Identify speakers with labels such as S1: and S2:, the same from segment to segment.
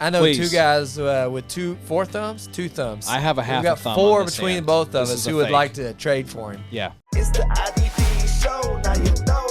S1: I know
S2: Please.
S1: 2 guys with 4 thumbs, 2 thumbs.
S2: I have a half
S1: We've got
S2: a thumb
S1: 4
S2: on this
S1: between
S2: hand.
S1: both of
S2: This
S1: us
S2: is a
S1: who would
S2: fake.
S1: like to trade for him.
S2: Yeah.
S3: It's the IDP show, now you know.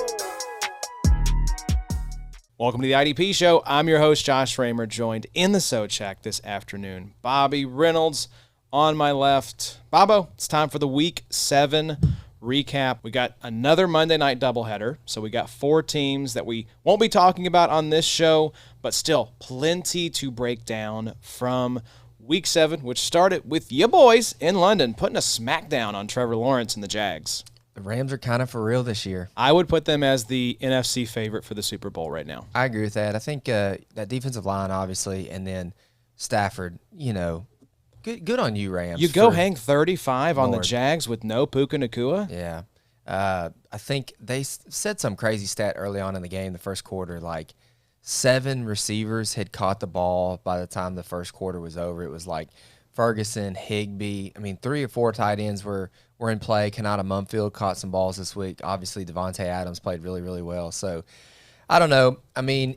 S2: Welcome to the IDP show. I'm your host, Josh Raymer, joined in the Sode Shack this afternoon. Bobby Reynolds on my left. Bobo, it's time for the Week 7 recap. We got another Monday night doubleheader, so we got 4 teams that we won't be talking about on this show, but still plenty to break down from Week 7, which started with ya boys in London putting a smackdown on Trevor Lawrence and the Jags.
S1: The Rams are kind of for real this year.
S2: I would put them as the NFC favorite for the Super Bowl right now.
S1: I agree with that. I think that defensive line, obviously, and then Stafford, good on you, Rams.
S2: You go hang 35 on the Jags with no Puka Nacua?
S1: Yeah. I think they said some crazy stat early on in the game, the first quarter, like 7 receivers had caught the ball by the time the first quarter was over. It was like Ferguson, Higbee. 3 or 4 tight ends were in play. Kanata Mumfield caught some balls this week. Obviously, Devontae Adams played really, really well. So, I don't know.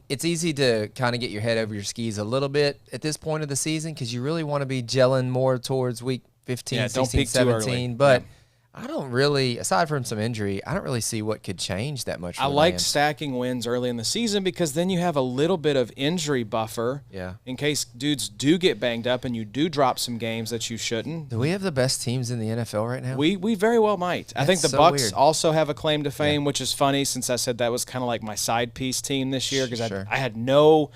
S1: It's easy to kind of get your head over your skis a little bit at this point of the season because you really want to be gelling more towards week 15, 16, 17. But I don't really, aside from some injury, I don't really see what could change that much.
S2: I like stacking wins early in the season because then you have a little bit of injury buffer in case dudes do get banged up and you do drop some games that you shouldn't.
S1: Do we have the best teams in the NFL right now?
S2: We very well might. I think the Bucks also have a claim to fame, which is funny since I said that was kind of like my side piece team this year because I had no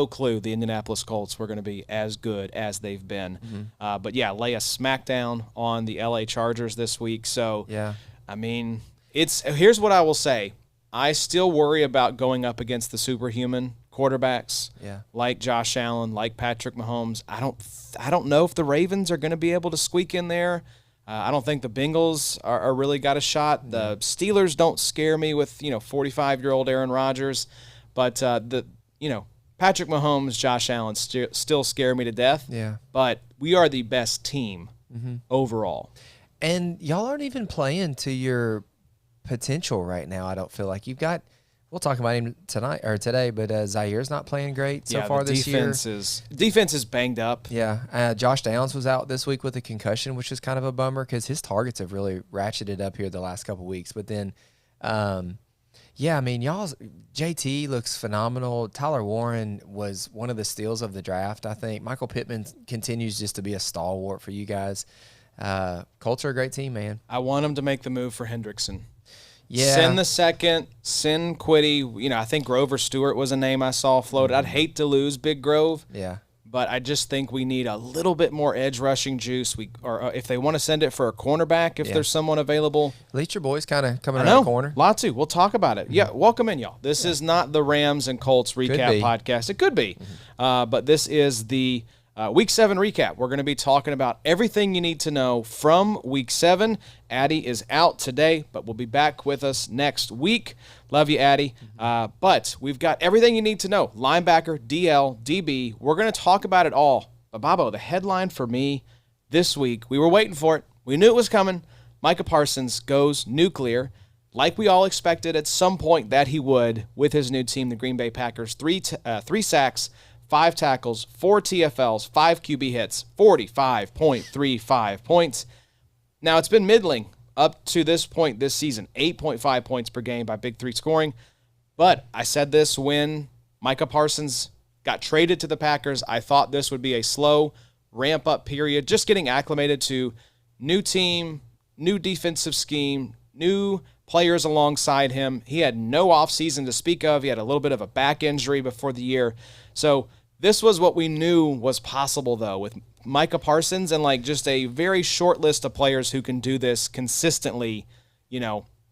S2: clue the Indianapolis Colts were going to be as good as they've been. Mm-hmm. But yeah, lay a smackdown on the LA Chargers this week. So, here's what I will say. I still worry about going up against the superhuman quarterbacks like Josh Allen, like Patrick Mahomes. I don't know if the Ravens are going to be able to squeak in there. I don't think the Bengals are really got a shot. The Steelers don't scare me with 45-year-old Aaron Rodgers, but Patrick Mahomes, Josh Allen still scare me to death.
S1: Yeah,
S2: but we are the best team overall.
S1: And y'all aren't even playing to your potential right now. I don't feel like you've got. We'll talk about him tonight or today, but Zaire's not playing great so far this year.
S2: Defense is banged up.
S1: Yeah, Josh Downs was out this week with a concussion, which is kind of a bummer because his targets have really ratcheted up here the last couple of weeks. But then, y'all's JT looks phenomenal. Tyler Warren was one of the steals of the draft, I think. Michael Pittman continues just to be a stalwart for you guys. Colts are a great team, man.
S2: I want him to make the move for Hendrickson.
S1: Yeah.
S2: Send the second, send Quiddy. I think Grover Stewart was a name I saw floated. I'd hate to lose Big Grove.
S1: Yeah.
S2: But I just think we need a little bit more edge rushing juice. Or if they want to send it for a cornerback, if there's someone available.
S1: At least your boy's kind of coming around the corner.
S2: Latu, we'll talk about it. Yeah, welcome in, y'all. This is not the Rams and Colts recap podcast. It could be. But this is the Week 7 recap. We're going to be talking about everything you need to know from Week 7. Addie is out today, but will be back with us next week. Love you, Addie. But we've got everything you need to know. Linebacker, DL, DB. We're going to talk about it all. But, Bobo, the headline for me this week, we were waiting for it. We knew it was coming. Micah Parsons goes nuclear, like we all expected at some point that he would with his new team, the Green Bay Packers. 3 sacks, 5 tackles, 4 TFLs, 5 QB hits, 45.35 points. Now, it's been middling up to this point this season, 8.5 points per game by Big 3 scoring. But I said this when Micah Parsons got traded to the Packers. I thought this would be a slow ramp-up period, just getting acclimated to new team, new defensive scheme, new players alongside him. He had no offseason to speak of. He had a little bit of a back injury before the year. So this was what we knew was possible, though, with Micah Parsons and just a very short list of players who can do this consistently,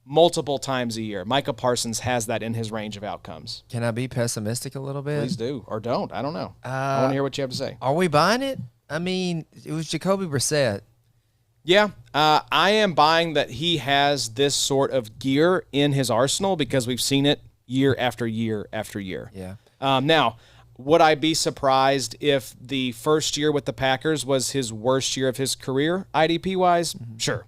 S2: multiple times a year. Micah Parsons has that in his range of outcomes.
S1: Can I be pessimistic a little bit?
S2: Please do, or don't. I don't know. I want to hear what you have to say.
S1: Are we buying it? It was Jacoby Brissett.
S2: Yeah, I am buying that he has this sort of gear in his arsenal because we've seen it year after year after year.
S1: Yeah.
S2: Now, would I be surprised if the first year with the Packers was his worst year of his career, IDP-wise? Mm-hmm. Sure.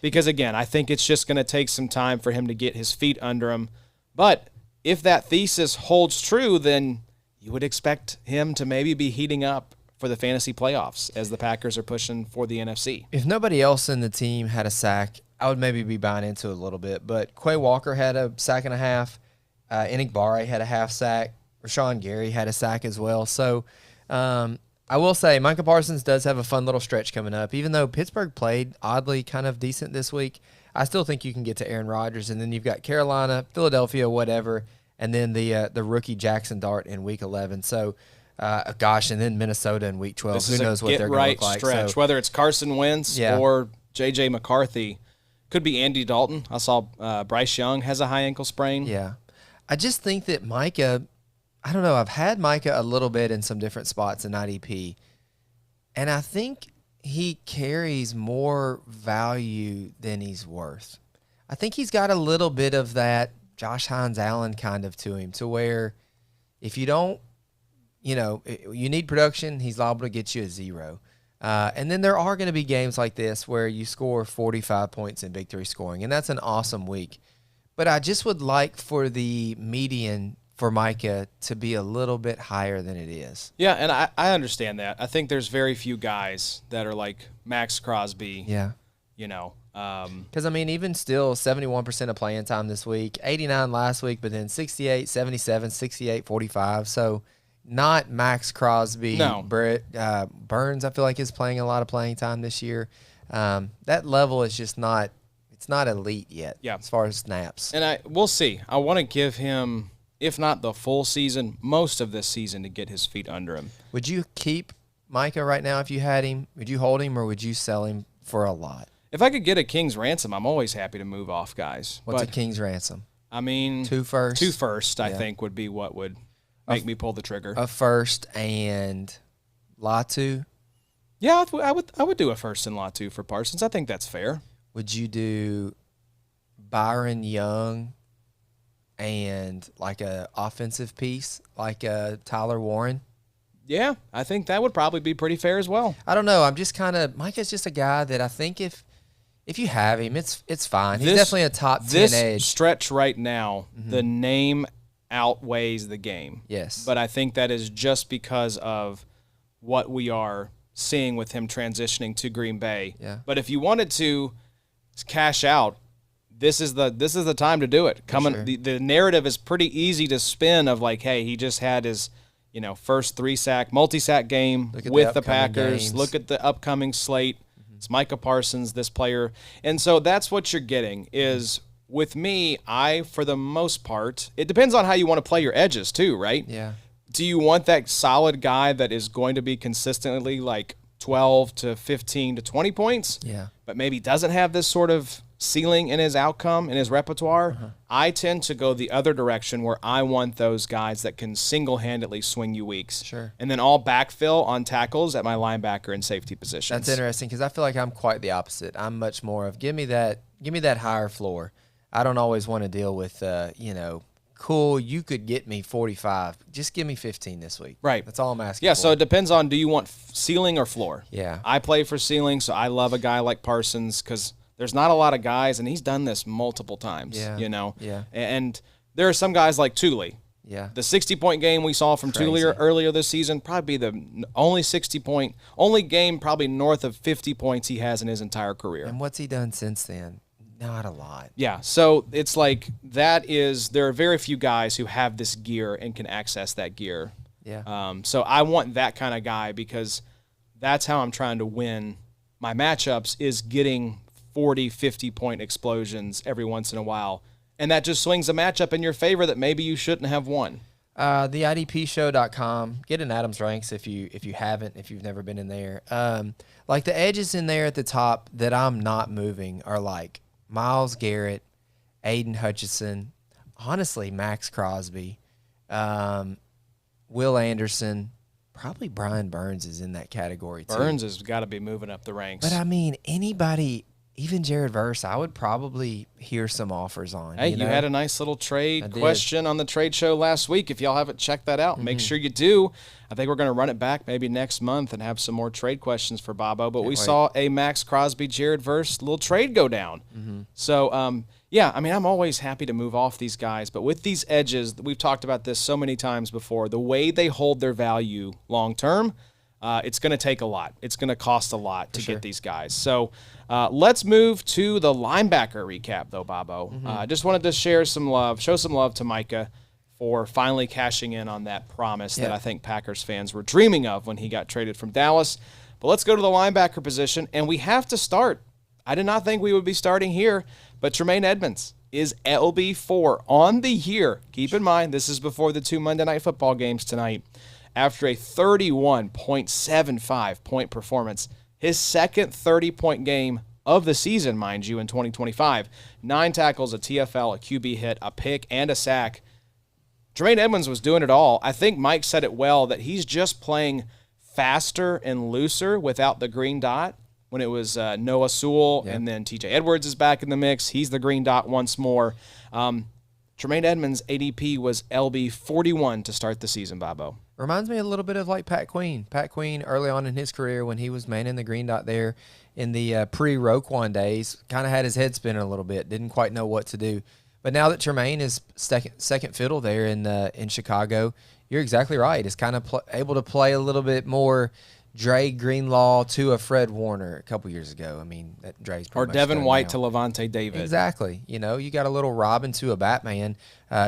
S2: Because, again, I think it's just going to take some time for him to get his feet under him. But if that thesis holds true, then, you would expect him to maybe be heating up for the fantasy playoffs as the Packers are pushing for the NFC.
S1: If nobody else in the team had a sack, I would maybe be buying into it a little bit. But Quay Walker had a sack and a half. Enigbare had a half sack. Rashawn Gary had a sack as well. So I will say Micah Parsons does have a fun little stretch coming up. Even though Pittsburgh played oddly kind of decent this week, I still think you can get to Aaron Rodgers. And then you've got Carolina, Philadelphia, whatever, and then the rookie Jackson Dart in Week 11. So, and then Minnesota in Week 12. Who knows what they're going to look like.
S2: Stretch.
S1: So,
S2: whether it's Carson Wentz or J.J. McCarthy. Could be Andy Dalton. I saw Bryce Young has a high ankle sprain.
S1: Yeah. I just think that Micah, I don't know, I've had Micah a little bit in some different spots in IDP, and I think he carries more value than he's worth. I think he's got a little bit of that Josh Hines Allen kind of to him, to where if you don't, you need production, he's liable to get you a 0. And then there are going to be games like this where you score 45 points in victory scoring, and that's an awesome week. But I just would like for the median for Micah to be a little bit higher than it is.
S2: Yeah, and I understand that. I think there's very few guys that are like Maxx Crosby.
S1: Yeah.
S2: Because,
S1: even still, 71% of playing time this week, 89 last week, but then 68, 77, 68, 45. So not Maxx Crosby.
S2: No.
S1: Burns, I feel like, is playing a lot of playing time this year. That level is just not – it's not elite yet as far as snaps.
S2: And we'll see. I want to give him, if not the full season, most of this season to get his feet under him.
S1: Would you keep Micah right now if you had him? Would you hold him or would you sell him for a lot?
S2: If I could get a king's ransom, I'm always happy to move off guys.
S1: What's a king's ransom?
S2: 2 firsts. 2 firsts, I think, would be what would make me pull the trigger.
S1: A first and Latu?
S2: Yeah, I would do a first and Latu for Parsons. I think that's fair.
S1: Would you do Byron Young and like a offensive piece, like a Tyler Warren?
S2: Yeah, I think that would probably be pretty fair as well.
S1: I don't know. I'm just Micah's just a guy that I think if you have him, it's fine. He's definitely a top 10 edge.
S2: This stretch right now, the name outweighs the game.
S1: Yes.
S2: But I think that is just because of what we are seeing with him transitioning to Green Bay.
S1: Yeah.
S2: But if you wanted to cash out, this is the time to do it. The narrative is pretty easy to spin of like, hey, he just had his first 3-sack, multi-sack game with the Packers.
S1: Games.
S2: Look at the upcoming slate. It's Micah Parsons, this player. And so that's what you're getting is with me, for the most part, it depends on how you want to play your edges too, right?
S1: Yeah.
S2: Do you want that solid guy that is going to be consistently like 12 to 15 to 20 points?
S1: Yeah.
S2: But maybe doesn't have this sort of ceiling in his outcome, in his repertoire? I tend to go the other direction where I want those guys that can single-handedly swing you weeks.
S1: Sure.
S2: And then I'll backfill on tackles at my linebacker and safety positions.
S1: That's interesting because I feel like I'm quite the opposite. I'm much more of give me that higher floor. I don't always want to deal with cool, you could get me 45. Just give me 15 this week.
S2: Right.
S1: That's all I'm asking
S2: Yeah,
S1: for.
S2: so it depends on do you want ceiling or floor?
S1: Yeah.
S2: I play for ceiling, so I love a guy like Parsons because there's not a lot of guys, and he's done this multiple times,
S1: Yeah.
S2: And there are some guys like Thule.
S1: Yeah.
S2: The 60-point game we saw from Thule earlier this season, probably the only game probably north of 50 points he has in his entire career.
S1: And what's he done since then? Not a lot.
S2: Yeah, so it's like there are very few guys who have this gear and can access that gear.
S1: Yeah.
S2: So I want that kind of guy because that's how I'm trying to win my matchups is getting 40, 50-point explosions every once in a while. And that just swings a matchup in your favor that maybe you shouldn't have won.
S1: The IDPshow.com. Get in Adam's ranks if you haven't, if you've never been in there. Like the edges in there at the top that I'm not moving are like Myles Garrett, Aiden Hutchinson, honestly, Maxx Crosby, Will Anderson, probably Brian Burns is in that category too.
S2: Burns has got to be moving up the ranks.
S1: But anybody, even Jared Verse, I would probably hear some offers on.
S2: Hey, you had a nice little trade question on the trade show last week. If y'all haven't checked that out, make sure you do. I think we're going to run it back maybe next month and have some more trade questions for Bobo. But we saw a Maxx Crosby, Jared Verse little trade go down. So, Yeah, I mean, I'm always happy to move off these guys, but with these edges, we've talked about this so many times before, the way they hold their value long term, it's going to take a lot. It's going to cost a lot to get these guys. So let's move to the linebacker recap, though, Bobo. I just wanted to show some love to Micah for finally cashing in on that promise that I think Packers fans were dreaming of when he got traded from Dallas. But let's go to the linebacker position, and we have to start. I did not think we would be starting here, but Tremaine Edmunds is LB4 on the year. Keep in mind, this is before the 2 Monday Night Football games tonight. After a 31.75 point performance, his second 30-point game of the season, mind you, in 2025. 9 tackles, a TFL, a QB hit, a pick, and a sack. Tremaine Edmunds was doing it all. I think Mike said it well that he's just playing faster and looser without the green dot. When it was Noah Sewell and then TJ Edwards is back in the mix. He's the green dot once more. Tremaine Edmunds' ADP was LB 41 to start the season, Bobo.
S1: Reminds me a little bit of like Pat Queen. Pat Queen early on in his career when he was manning the green dot there in the pre-Roquan days, kind of had his head spinning a little bit, didn't quite know what to do. But now that Tremaine is second fiddle there in Chicago, you're exactly right. Is kind of able to play a little bit more Dre Greenlaw to a Fred Warner a couple years ago. I mean, that Dre's pretty much
S2: Devin
S1: done
S2: White
S1: now.
S2: to Levante David.
S1: Exactly. You know, you got a little Robin to a Batman.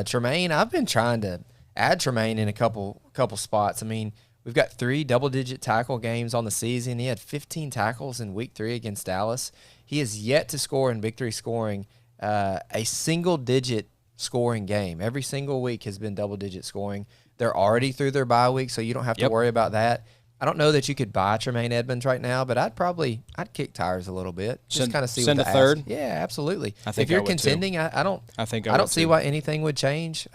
S1: Tremaine, I've been trying to add Tremaine in a couple spots. I mean, we've got 3 double-digit tackle games on the season. He had 15 tackles in Week 3 against Dallas. He has yet to score in victory scoring a single-digit scoring game. Every single week has been double-digit scoring. They're already through their bye week, so you don't have to worry about that. I don't know that you could buy Tremaine Edmunds right now, but I'd kick tires a little bit. Just kind of see
S2: send
S1: what
S2: a third.
S1: Ask. Yeah, absolutely.
S2: I think
S1: if you're
S2: I would
S1: contending,
S2: too.
S1: I don't see why anything would change.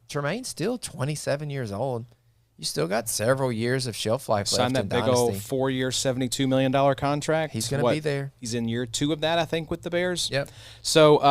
S1: Tremaine's still 27 years old. You still got several years of shelf life left.
S2: Sign that
S1: in
S2: big
S1: Dynasty.
S2: old 4-year, $72 million contract.
S1: He's going to be there.
S2: He's in year 2 of that, I think, with the Bears.
S1: Yep.
S2: So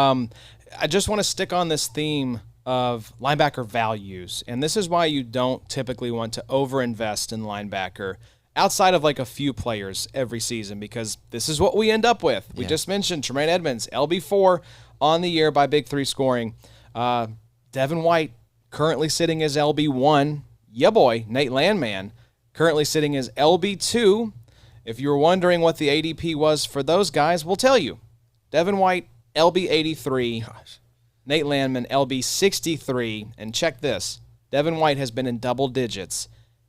S2: I just want to stick on this theme of linebacker values, and this is why you don't typically want to overinvest in linebacker outside of like a few players every season, because this is what we end up with. We just mentioned Tremaine Edmunds, LB4 on the year by Big 3 scoring. Devin White currently sitting as LB1. Yeah, boy, Nate Landman currently sitting as LB2. If you were wondering what the ADP was for those guys, we'll tell you. Devin White, LB83.
S1: Gosh.
S2: Nate Landman, LB63. And check this. Devin White has been in double digits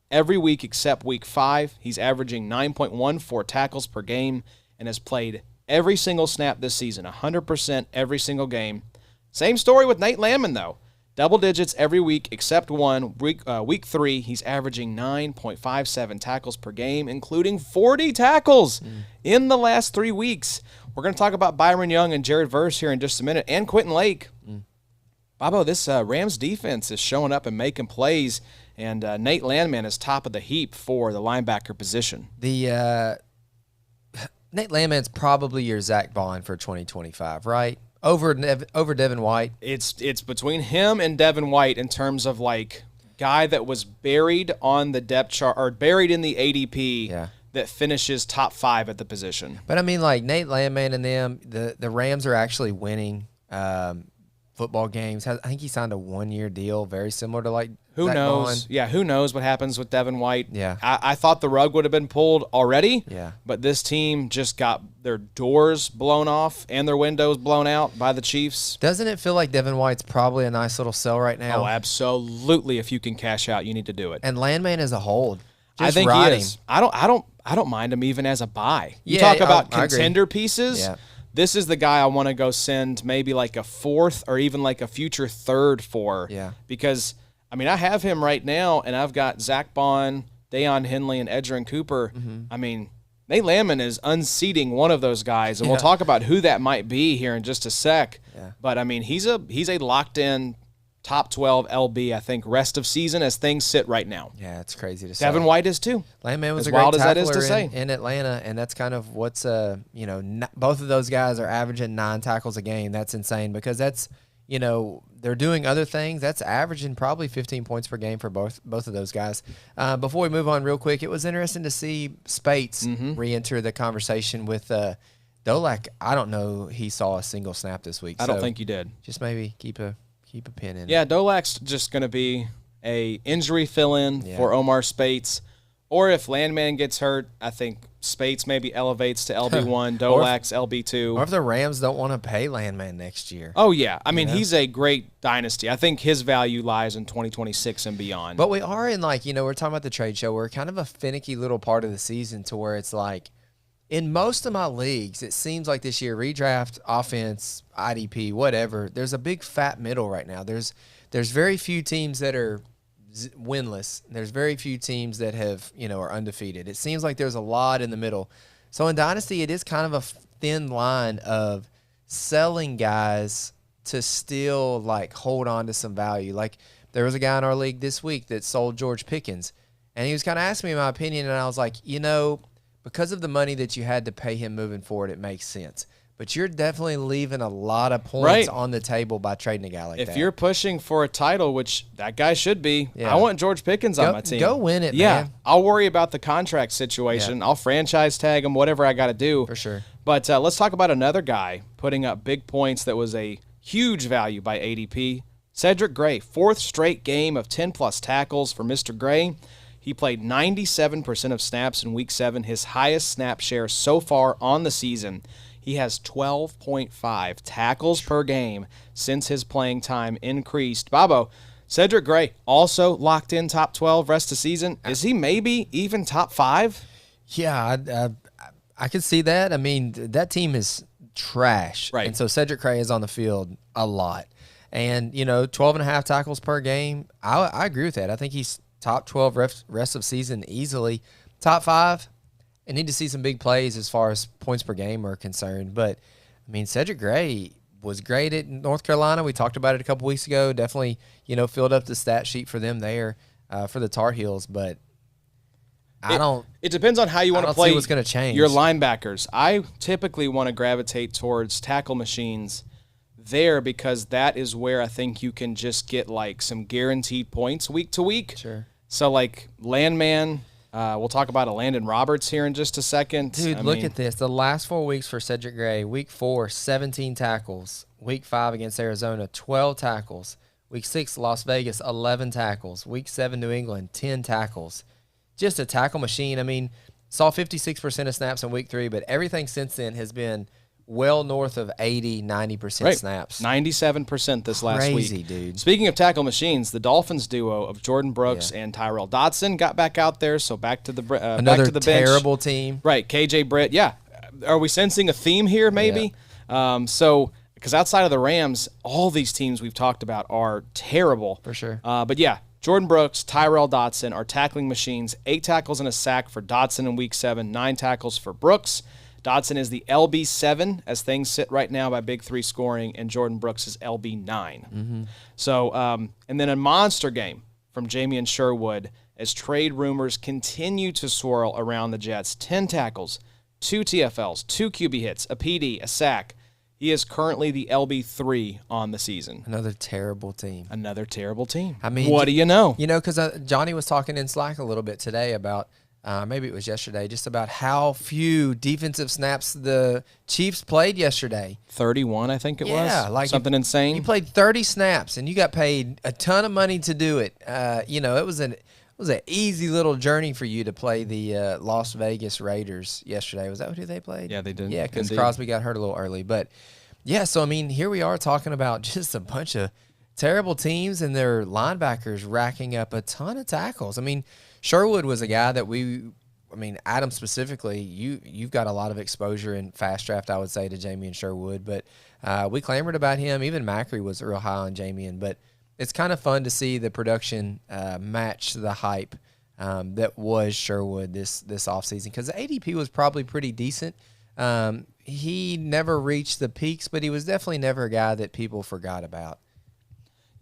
S2: every week except week 5. He's averaging 9.14 tackles per game and has played every single snap this season, 100% every single game. Same story with Nate Landman, though. Double digits every week except one. Week 3, he's averaging 9.57 tackles per game, including 40 tackles in the last 3 weeks. We're going to talk about Byron Young and Jared Verse here in just a minute, and Quentin Lake. Bobo, this Rams defense is showing up and making plays, and Nate Landman is top of the heap for the linebacker position.
S1: The Nate Landman's probably your Zach Bond for 2025, right? Over Devin White.
S2: It's between him and Devin White in terms of like guy that was buried on the depth chart or buried in the ADP that finishes top 5 at the position.
S1: But I mean, like Nate Landman and them, the Rams are actually winning football games. I think he signed a 1-year deal, very similar to like
S2: who
S1: Zach
S2: knows?
S1: Bond.
S2: Yeah, who knows what happens with Devin White?
S1: Yeah,
S2: I thought the rug would have been pulled already.
S1: Yeah,
S2: but this team just got their doors blown off and their windows blown out by the Chiefs.
S1: Doesn't it feel like Devin White's probably a nice little sell right now?
S2: Oh, absolutely! If you can cash out, you need to do it.
S1: And Landman is a hold.
S2: I think he is. I don't mind him even as a buy. You talk about contender pieces.
S1: Yeah.
S2: This is the guy I want to go send maybe like a 4th or even like a future 3rd for.
S1: Yeah.
S2: Because, I mean, I have him right now, and I've got Zach Bond, Deion Henley, and Edgerrin Cooper. I mean, Nate Landman is unseating one of those guys, and we'll talk about who that might be here in just a sec.
S1: Yeah.
S2: But, I mean, he's a locked-in top 12 LB, I think, rest of season as things sit right now.
S1: Yeah, it's crazy to say.
S2: Devin White is too.
S1: Landman was
S2: as
S1: a great
S2: wild as that
S1: tackler
S2: is to say.
S1: in Atlanta, and that's kind of what's both of those guys are averaging 9 tackles a game. That's insane because that's they're doing other things. That's averaging probably 15 points per game for both of those guys. Before we move on real quick, it was interesting to see Spates re-enter the conversation with Dolak, I don't know he saw a single snap this week.
S2: I don't think you did.
S1: Just maybe keep a pin in.
S2: Yeah, Dolak's just going to be a injury fill-in for Omar Spates. Or if Landman gets hurt, I think Spates maybe elevates to LB1, Dolak's LB2.
S1: Or if the Rams don't want to pay Landman next year.
S2: Oh, yeah. I mean, he's a great dynasty. I think his value lies in 2026 and beyond.
S1: But we are in, like, we're talking about the trade show. We're kind of a finicky little part of the season to where it's like, in most of my leagues, it seems like this year, redraft, offense, IDP, whatever, there's a big fat middle right now. There's very few teams that are winless. There's very few teams that have, are undefeated. It seems like there's a lot in the middle. So in Dynasty, it is kind of a thin line of selling guys to still, like, hold on to some value. Like, there was a guy in our league this week that sold George Pickens, and he was kind of asking me my opinion, and I was like, because of the money that you had to pay him moving forward, it makes sense. But you're definitely leaving a lot of points on the table by trading a guy like that.
S2: If you're pushing for a title, which that guy should be, I want George Pickens on my team.
S1: Go win it,
S2: man.
S1: man.
S2: I'll worry about the contract situation. I'll franchise tag him, whatever I got to do.
S1: For sure.
S2: But let's talk about another guy putting up big points that was a huge value by ADP. Cedric Gray, 4th straight game of 10-plus tackles for Mr. Gray. He played 97% of snaps in Week 7, his highest snap share so far on the season. He has 12.5 tackles per game since his playing time increased. Bobo, Cedric Gray also locked in top 12 rest of the season. Is he maybe even top 5?
S1: Yeah, I could see that. I mean, that team is trash.
S2: Right.
S1: And so Cedric Gray is on the field a lot. And, 12.5 tackles per game, I agree with that. I think he's top 12 rest of season easily. Top 5, I need to see some big plays as far as points per game are concerned. But, I mean, Cedric Gray was great at North Carolina. We talked about it a couple weeks ago. Definitely, filled up the stat sheet for them there for the Tar Heels. But
S2: it depends on how you want to play
S1: what's going to change.
S2: Your linebackers. I typically want to gravitate towards tackle machines there because that is where I think you can just get, like, some guaranteed points week to week.
S1: Sure.
S2: So, like, Landman, we'll talk about Elandon Roberts here in just a second.
S1: Dude, look at this. The last 4 weeks for Cedric Gray, Week 4, 17 tackles. Week 5 against Arizona, 12 tackles. Week 6, Las Vegas, 11 tackles. Week 7, New England, 10 tackles. Just a tackle machine. I mean, saw 56% of snaps in Week 3, but everything since then has been well north of 80, 90% snaps.
S2: 97% this last week.
S1: Crazy, dude.
S2: Speaking of tackle machines, the Dolphins duo of Jordyn Brooks and Tyrel Dodson got back out there, so back to the
S1: Another
S2: back to the
S1: terrible
S2: bench.
S1: team.
S2: Right, KJ Britt. Yeah. Are we sensing a theme here maybe?
S1: Yeah.
S2: Because outside of the Rams, all these teams we've talked about are terrible.
S1: For sure.
S2: But yeah, Jordyn Brooks, Tyrel Dodson are tackling machines. 8 tackles and a sack for Dodson in Week 7, 9 tackles for Brooks. Dodson is the LB7 as things sit right now by Big 3 scoring, and Jordyn Brooks is LB9.
S1: Mm-hmm.
S2: So, and then a monster game from Jamien Sherwood as trade rumors continue to swirl around the Jets. 10 tackles, 2 TFLs, 2 QB hits, a PD, a sack. He is currently the LB3 on the season.
S1: Another terrible team.
S2: Another terrible team.
S1: I mean,
S2: what do you know?
S1: Because Johnny was talking in Slack a little bit today about, maybe it was yesterday, just about how few defensive snaps the Chiefs played yesterday.
S2: 31, I think it was.
S1: Yeah, like
S2: something insane.
S1: You played 30 snaps, and you got paid a ton of money to do it. It was an easy little journey for you to play the Las Vegas Raiders yesterday. Was that who they played?
S2: Yeah, they did.
S1: Yeah, because Crosby got hurt a little early. But, yeah, so, I mean, here we are talking about just a bunch of terrible teams and their linebackers racking up a ton of tackles. I mean, Sherwood was a guy that Adam specifically, you've got a lot of exposure in fast draft, I would say, to Jamien Sherwood. But we clamored about him. Even Macri was real high on Jamien. But it's kind of fun to see the production match the hype that was Sherwood this offseason, because the ADP was probably pretty decent. He never reached the peaks, but he was definitely never a guy that people forgot about.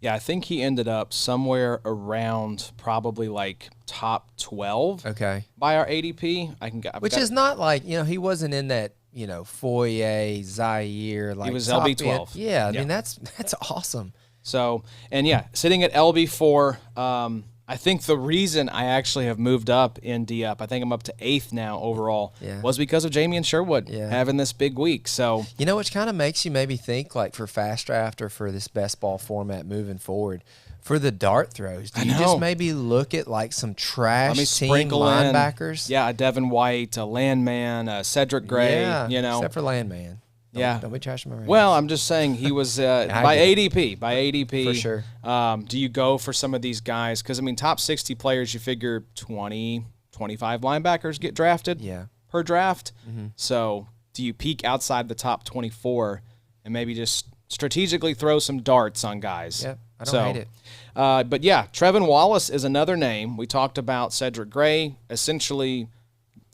S2: Yeah, I think he ended up somewhere around probably like top 12 by our ADP.
S1: Which is not like, he wasn't in that, Foyer, Zaire. Like
S2: he was LB12.
S1: Yeah, I mean, that's awesome.
S2: So, and yeah, sitting at LB4, I think the reason I actually have moved up in D-Up, I think I'm up to 8th now overall, was because of Jamien Sherwood having this big week. So
S1: you know, which kind of makes you maybe think, like, for Fast Draft or for this best ball format moving forward, for the dart throws, do you just maybe look at, like, some trash team linebackers?
S2: Yeah, Devin White, Landman, Cedric Gray, you know.
S1: Except for Landman. Don't be trashing my Rams.
S2: Well, I'm just saying he was by ADP. By ADP.
S1: For sure.
S2: Do you go for some of these guys? Because, I mean, top 60 players, you figure 20, 25 linebackers get drafted per draft. So do you peek outside the top 24 and maybe just strategically throw some darts on guys?
S1: Yep, I don't hate it.
S2: But, yeah, Trevin Wallace is another name. We talked about Cedric Gray, essentially –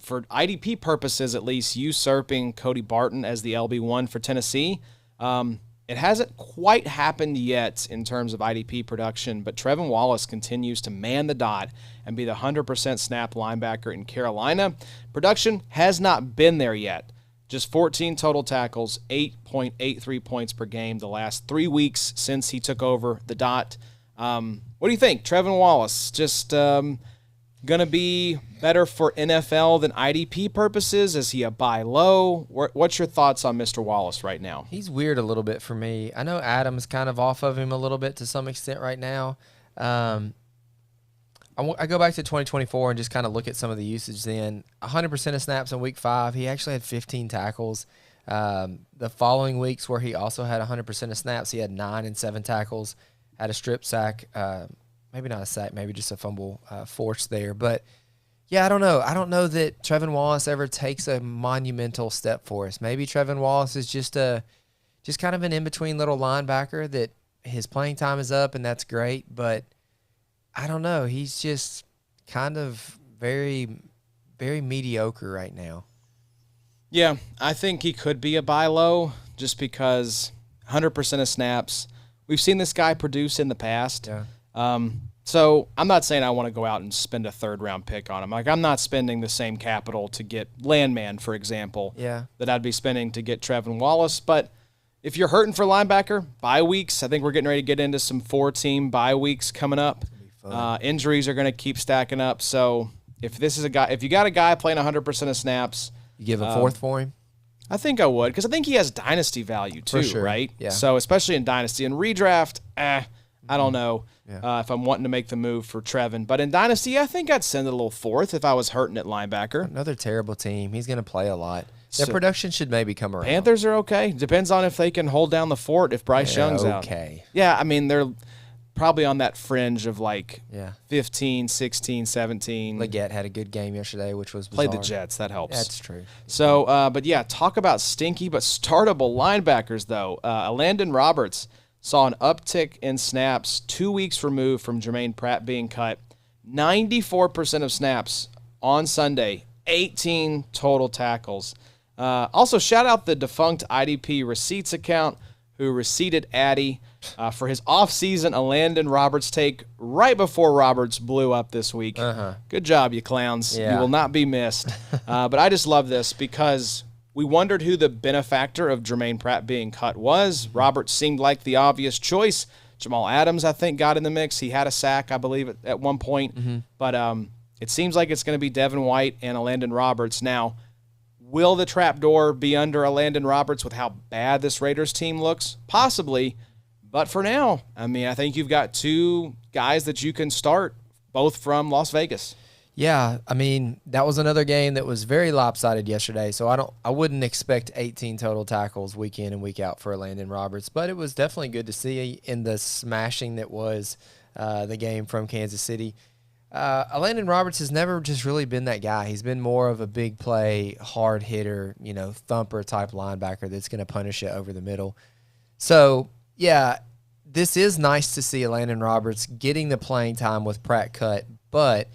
S2: for IDP purposes at least, usurping Cody Barton as the LB1 for Tennessee. It hasn't quite happened yet in terms of IDP production, but Trevin Wallace continues to man the dot and be the 100% snap linebacker in Carolina. Production has not been there yet. Just 14 total tackles, 8.83 points per game the last 3 weeks since he took over the dot. What do you think? Trevin Wallace, just going to be better for NFL than IDP purposes? Is he a buy low? What's your thoughts on Mr. Wallace right now?
S1: He's weird a little bit for me. I know Adam's kind of off of him a little bit to some extent right now. I go back to 2024 and just kind of look at some of the usage then. 100% of snaps in week 5. He actually had 15 tackles. The following weeks where he also had 100% of snaps, he had 9 and 7 tackles, had a strip sack, maybe not a sack, maybe just a fumble forced there. But, yeah, I don't know. I don't know that Trevin Wallace ever takes a monumental step for us. Maybe Trevin Wallace is just kind of an in-between little linebacker that his playing time is up, and that's great. But I don't know. He's just kind of very, very mediocre right now.
S2: Yeah, I think he could be a buy low just because 100% of snaps. We've seen this guy produce in the past.
S1: Yeah.
S2: So I'm not saying I want to go out and spend a 3rd-round pick on him. Like, I'm not spending the same capital to get Landman, for example, that I'd be spending to get Trevin Wallace. But if you're hurting for linebacker, bye weeks, I think we're getting ready to get into some 4-team bye weeks coming up. Injuries are going to keep stacking up. So if you got a guy playing 100% of snaps,
S1: you give a 4th for him?
S2: I think I would, because I think he has dynasty value too, right?
S1: Yeah.
S2: So especially in dynasty and redraft, I don't know if I'm wanting to make the move for Trevin. But in dynasty, I think I'd send it a little 4th if I was hurting at linebacker.
S1: Another terrible team. He's going to play a lot. Their production should maybe come around.
S2: Panthers are okay. Depends on if they can hold down the fort if Bryce Young's out.
S1: Okay.
S2: Yeah, I mean, they're probably on that fringe of 15, 16, 17.
S1: Leggett had a good game yesterday, which was bizarre.
S2: Played the Jets. That helps.
S1: That's true.
S2: So, but yeah, talk about stinky but startable linebackers, though. Elandon Roberts saw an uptick in snaps 2 weeks removed from Jermaine Pratt being cut. 94% of snaps on Sunday, 18 total tackles. Also, shout out the defunct IDP receipts account who receipted Addy for his offseason Elandon Roberts take right before Roberts blew up this week. Good job, you clowns.
S1: Yeah.
S2: You will not be missed. But I just love this because we wondered who the benefactor of Jermaine Pratt being cut was. Roberts seemed like the obvious choice. Jamal Adams, I think, got in the mix. He had a sack, I believe, at one point. But it seems like it's going to be Devin White and Elandon Roberts. Now, will the trapdoor be under Elandon Roberts with how bad this Raiders team looks? Possibly. But for now, I mean, I think you've got 2 guys that you can start, both from Las Vegas.
S1: Yeah, I mean, that was another game that was very lopsided yesterday, so I wouldn't expect 18 total tackles week in and week out for Elandon Roberts, but it was definitely good to see in the smashing that was the game from Kansas City. Elandon Roberts has never just really been that guy. He's been more of a big play, hard hitter, thumper type linebacker that's going to punish it over the middle. So, yeah, this is nice to see Elandon Roberts getting the playing time with Pratt cut, but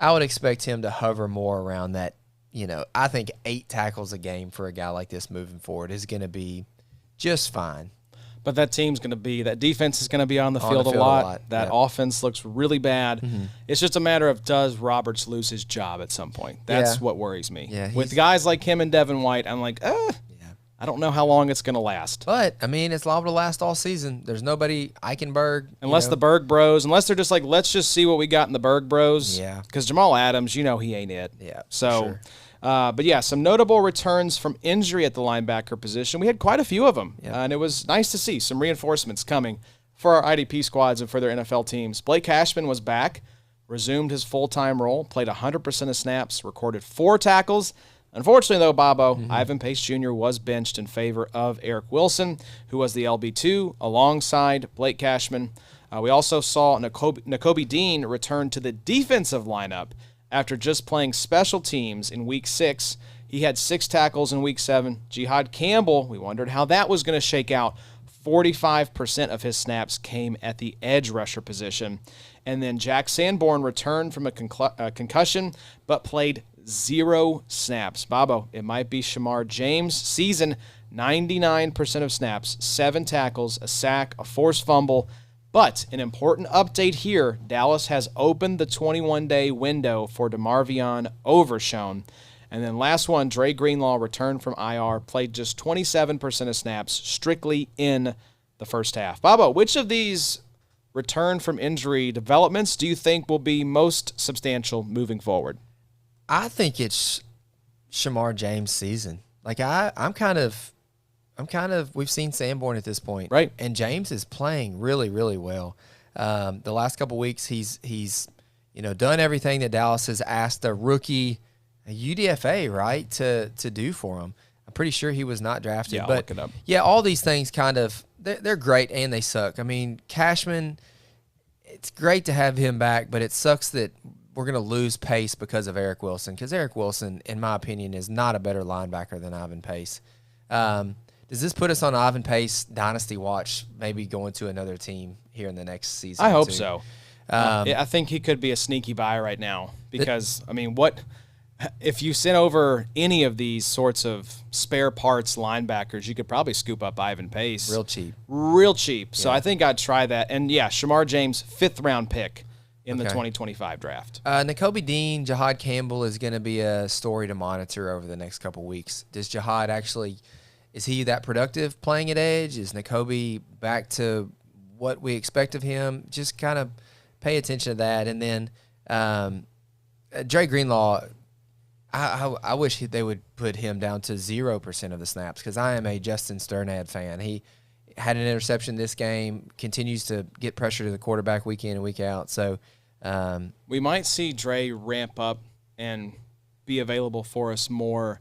S1: I would expect him to hover more around that. I think 8 tackles a game for a guy like this moving forward is going to be just fine.
S2: But that defense is going to be on the field a lot. That offense looks really bad. It's just a matter of, does Roberts lose his job at some point? That's what worries me.
S1: Yeah,
S2: with guys like him and Devin White, I'm like, I don't know how long it's going to last.
S1: But, I mean, it's liable to last all season. There's nobody, Eichenberg.
S2: Unless the Berg bros, unless they're just like, let's just see what we got in the Berg bros.
S1: Yeah.
S2: Because Jamal Adams, he ain't it.
S1: Yeah,
S2: So,
S1: for sure.
S2: But yeah, some notable returns from injury at the linebacker position. We had quite a few of them.
S1: Yeah.
S2: And it was nice to see some reinforcements coming for our IDP squads and for their NFL teams. Blake Cashman was back, resumed his full-time role, played 100% of snaps, recorded 4 tackles. Unfortunately, though, Bobo, Ivan Pace Jr. was benched in favor of Eric Wilson, who was the LB2 alongside Blake Cashman. We also saw Nakobe Dean return to the defensive lineup after just playing special teams in Week 6. He had 6 tackles in Week 7. Jihad Campbell, we wondered how that was going to shake out. 45% of his snaps came at the edge rusher position. And then Jack Sanborn returned from a concussion, but played 0 snaps. Bobo, it might be Shamar James' season. 99% of snaps, 7 tackles, a sack, a forced fumble. But an important update here, Dallas has opened the 21-day window for DeMarvion Overshown. And then last one, Dre Greenlaw returned from IR, played just 27% of snaps strictly in the first half. Bobo, which of these return from injury developments do you think will be most substantial moving forward?
S1: I think it's Shamar James' season. Like I'm kind of we've seen Sanborn at this point.
S2: Right.
S1: And James is playing really, really well. The last couple weeks he's done everything that Dallas has asked a rookie, a UDFA, right, to do for him. I'm pretty sure he was not drafted.
S2: Yeah, I'll
S1: but
S2: look it up.
S1: yeah, all these things kind of they're great and they suck. I mean, Cashman, it's great to have him back, but it sucks that we're going to lose Pace because of Eric Wilson, because Eric Wilson, in my opinion, is not a better linebacker than Ivan Pace. Does this put us on Ivan Pace dynasty watch, maybe going to another team here in the next season?
S2: I hope so. I think he could be a sneaky buy right now because, if you sent over any of these sorts of spare parts linebackers, you could probably scoop up Ivan Pace.
S1: Real cheap.
S2: Real cheap. So
S1: Yeah.
S2: I think I'd try that. And, yeah, Shamar James, 5th-round pick in the
S1: Okay.
S2: 2025 draft.
S1: Nakobe Dean, Jihad Campbell is going to be a story to monitor over the next couple weeks. Does Jihad is he that productive playing at edge? Is Nakobe back to what we expect of him? Just kind of pay attention to that. And then Dre Greenlaw, I wish they would put him down to 0% of the snaps because I am a Justin Sternad fan. He had an interception this game, continues to get pressure to the quarterback week in and week out. So
S2: We might see Dre ramp up and be available for us more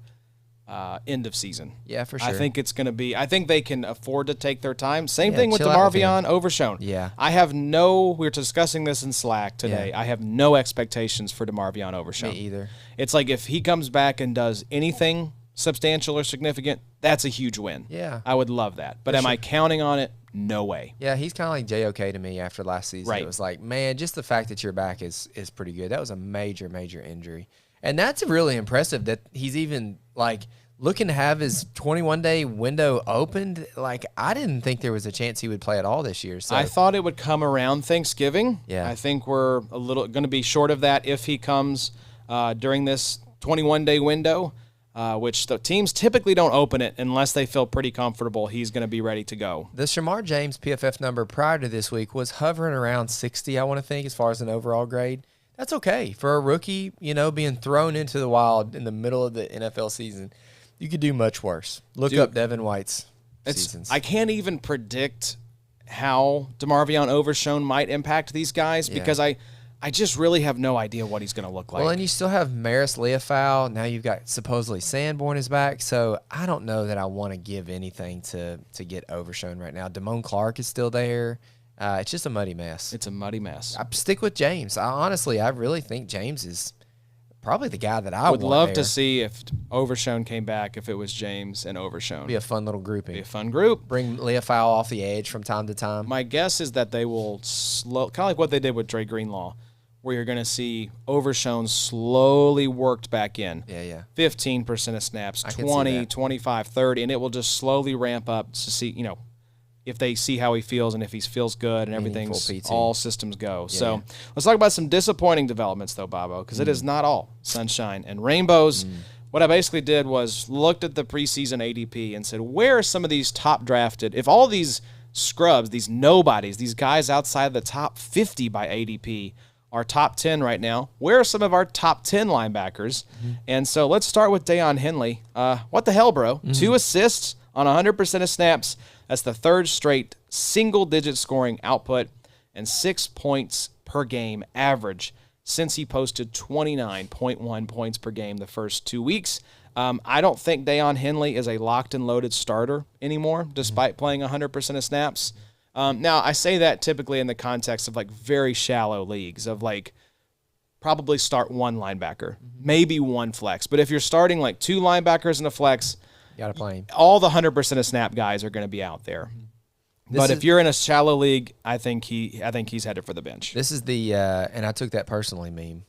S2: end of season.
S1: yeah, for sure.
S2: I think it's going to be – I think they can afford to take their time. Same
S1: Yeah,
S2: thing with
S1: chill out with
S2: DeMarvion Overshown.
S1: Yeah.
S2: We were discussing this in Slack today.
S1: Yeah.
S2: I have no expectations for DeMarvion Overshown.
S1: Me either.
S2: It's like if he comes back and does anything substantial or significant, that's a huge win.
S1: Yeah.
S2: I would love that. But am I counting on it? No way.
S1: Yeah, he's kind of like JOK to me after last season.
S2: Right.
S1: It was like, man, just the fact that you're back is pretty good. That was a major, major injury. And that's really impressive that he's even, like, looking to have his 21-day window opened. Like, I didn't think there was a chance he would play at all this year. So
S2: I thought it would come around Thanksgiving.
S1: Yeah.
S2: I think we're a little going to be short of that if he comes during this 21-day window, which the teams typically don't open it unless they feel pretty comfortable he's going to be ready to go.
S1: the Shamar James PFF number prior to this week was hovering around 60, I want to think, as far as an overall grade. That's okay. For a rookie, being thrown into the wild in the middle of the NFL season, you could do much worse. Look up Devin White's seasons.
S2: I can't even predict how DeMarvion Overshown might impact these guys because I just really have no idea what he's going to look like.
S1: Well, and you still have Maris Leofau. Now you've got supposedly Sanborn is back. So I don't know that I want to give anything to get Overshown right now. Damone Clark is still there. It's just a muddy mess.
S2: It's a muddy mess.
S1: I stick with James. I really think James is probably the guy that I
S2: would
S1: want
S2: love
S1: there.
S2: to see if Overshown came back, if it was James and Overshown.
S1: Be a fun little grouping.
S2: Be a fun group.
S1: Bring Leofau off the edge from time to time.
S2: My guess is that they will kind of like what they did with Dre Greenlaw, where you're going to see Overshown slowly worked back in.
S1: Yeah.
S2: 15% of snaps,
S1: can see
S2: 20,
S1: that.
S2: 25, 30, and it will just slowly ramp up to see, if they see how he feels and if he feels good and everything's
S1: PT.
S2: all systems go. So let's talk about some disappointing developments, though, Bobo, because it is not all sunshine and rainbows. What I basically did was looked at the preseason ADP and said, where are some of these top drafted? If all these scrubs, these nobodies, these guys outside the top 50 by ADP are top 10 right now, where are some of our top 10 linebackers? And so let's start with Daiyan Henley. What the hell, bro? 2 assists on 100% of snaps. That's the third straight single-digit scoring output and 6 points per game average since he posted 29.1 points per game the first 2 weeks. I don't think Daiyan Henley is a locked and loaded starter anymore, despite playing 100% of snaps. Now, I say that typically in the context of like very shallow leagues of like probably start one linebacker, maybe one flex. But if you're starting like 2 linebackers in a flex,
S1: you gotta play him.
S2: All the 100% of snap guys are going to be out there. If you're in a shallow league, I think he's headed for the bench.
S1: This is the and I took that personally meme.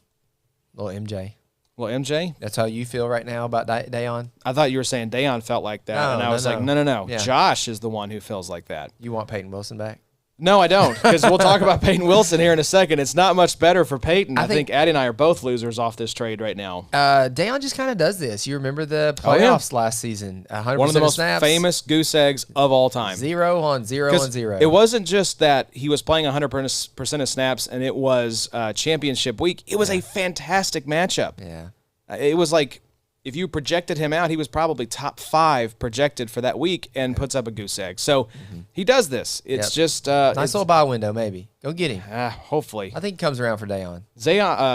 S1: Little MJ.
S2: Well, MJ?
S1: That's how you feel right now about Daiyan?
S2: I thought you were saying Daiyan felt like that, and I was like, no.
S1: Yeah.
S2: Josh is the one who feels like that.
S1: You want Peyton Wilson back?
S2: No, I don't, because we'll talk about Peyton Wilson here in a second. It's not much better for Peyton. I think Addie and I are both losers off this trade right now.
S1: Daiyan just kind of does this. You remember the playoffs last season? 100%
S2: one of the most
S1: snaps,
S2: famous goose eggs of all time.
S1: 0 on 0 on 0.
S2: It wasn't just that he was playing 100% of snaps and it was championship week. It was a fantastic matchup.
S1: Yeah.
S2: It was like if you projected him out, he was probably top 5 projected for that week and puts up a goose egg. So he does this. It's just
S1: nice little buy window, maybe. Go get him.
S2: Hopefully.
S1: I think he comes around for Daiyan.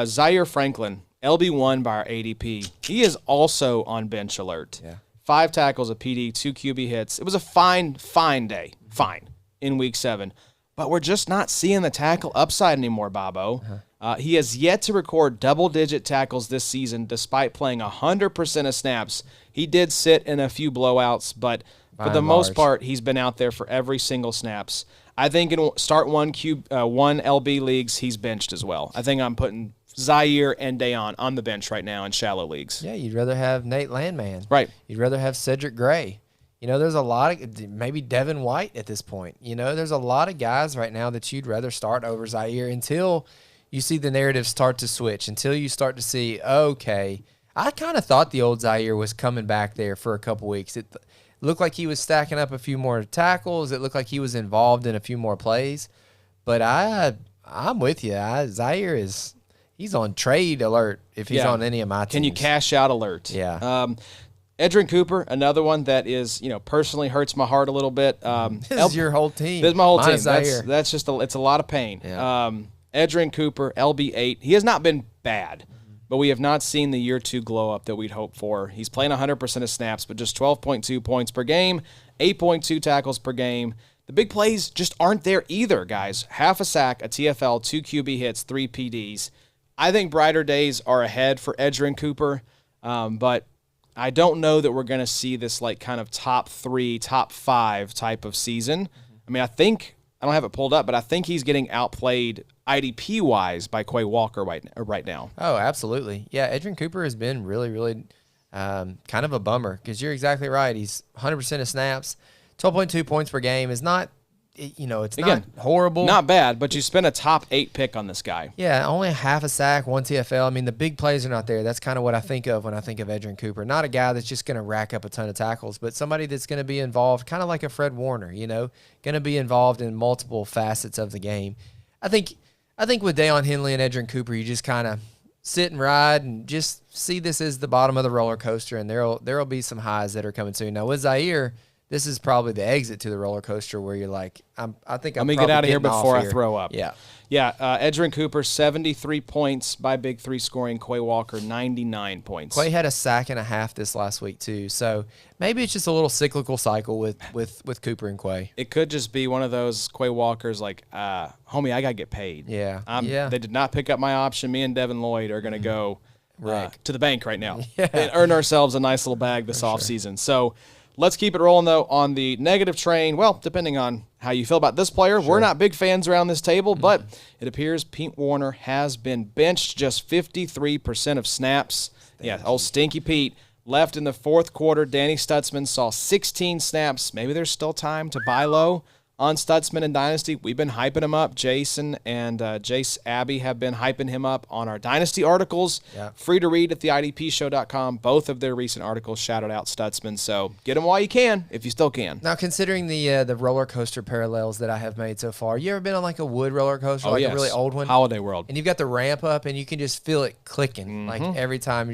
S2: Zaire Franklin, LB1 by our ADP. He is also on bench alert.
S1: Yeah.
S2: 5 tackles, a PD, 2 QB hits. It was a fine day. Fine in week 7. But we're just not seeing the tackle upside anymore, Bobo. He has yet to record double-digit tackles this season despite playing 100% of snaps. He did sit in a few blowouts, but for the most part, he's been out there for every single snaps. I think in start one LB leagues, he's benched as well. I think I'm putting Zaire and Daiyan on the bench right now in shallow leagues.
S1: Yeah, you'd rather have Nate Landman.
S2: Right.
S1: You'd rather have Cedric Gray. You know, there's a lot of, maybe Devin White at this point. You know, there's a lot of guys right now that you'd rather start over Zaire until you see the narrative start to switch, until you start to see, okay, I kind of thought the old Zaire was coming back there for a couple weeks. It looked like he was stacking up a few more tackles. It looked like he was involved in a few more plays. But I'm with you. Zaire he's on trade alert if he's on any of my teams.
S2: Can you cash out alert?
S1: Yeah.
S2: Edgerrin Cooper, another one that is, personally hurts my heart a little bit.
S1: This is your whole team.
S2: This is my whole team.
S1: Zaire.
S2: That's just it's a lot of pain.
S1: Yeah.
S2: Edgerrin Cooper, LB8. He has not been bad, but we have not seen the year 2 glow up that we'd hoped for. He's playing 100% of snaps, but just 12.2 points per game, 8.2 tackles per game. The big plays just aren't there either, guys. Half a sack, a TFL, 2 QB hits, 3 PDs. I think brighter days are ahead for Edgerrin Cooper, but I don't know that we're going to see this like kind of top 3, top 5 type of season. I mean, I don't have it pulled up, but I think he's getting outplayed IDP-wise by Quay Walker right now.
S1: Oh, absolutely. Yeah, Edgerrin Cooper has been really, really kind of a bummer because you're exactly right. He's 100% of snaps. 12.2 points per game is not, it's not horrible.
S2: Not bad, but you spent a top 8 pick on this guy.
S1: Yeah, only half a sack, 1 TFL. I mean, the big plays are not there. That's kind of what I think of when I think of Edgerrin Cooper. Not a guy that's just going to rack up a ton of tackles, but somebody that's going to be involved, kind of like a Fred Warner, going to be involved in multiple facets of the game. I think with Daiyan Henley and Edgerrin Cooper, you just kind of sit and ride and just see this as the bottom of the roller coaster, and there'll be some highs that are coming soon. Now, with Zaire, this is probably the exit to the roller coaster where you're like, let
S2: me get out of here before I throw up.
S1: Yeah.
S2: Yeah, Edgerrin Cooper, 73 points by Big 3 scoring. Quay Walker, 99 points.
S1: Quay had a sack and a half this last week too, so maybe it's just a little cyclical cycle with Cooper and Quay.
S2: It could just be one of those Quay Walkers like, homie, I got to get paid.
S1: Yeah.
S2: They did not pick up my option. Me and Devin Lloyd are going to go to the bank right now and earn ourselves a nice little bag this offseason. So let's keep it rolling, though, on the negative train. Well, depending on how you feel about this player, we're not big fans around this table, but it appears Pete Warner has been benched just 53% of snaps. Yeah, old Stinky Pete left in the 4th quarter. Danny Stutzman saw 16 snaps. Maybe there's still time to buy low on Stutzman and Dynasty. We've been hyping him up. Jason and Jace Abbey have been hyping him up on our Dynasty articles.
S1: Yeah.
S2: Free to read at theidpshow.com. Both of their recent articles shouted out Stutzman. So get them while you can, if you still can.
S1: Now, considering the roller coaster parallels that I have made so far, you ever been on like a wood roller coaster, a really old one?
S2: Holiday World.
S1: And you've got the ramp up, and you can just feel it clicking. Like every time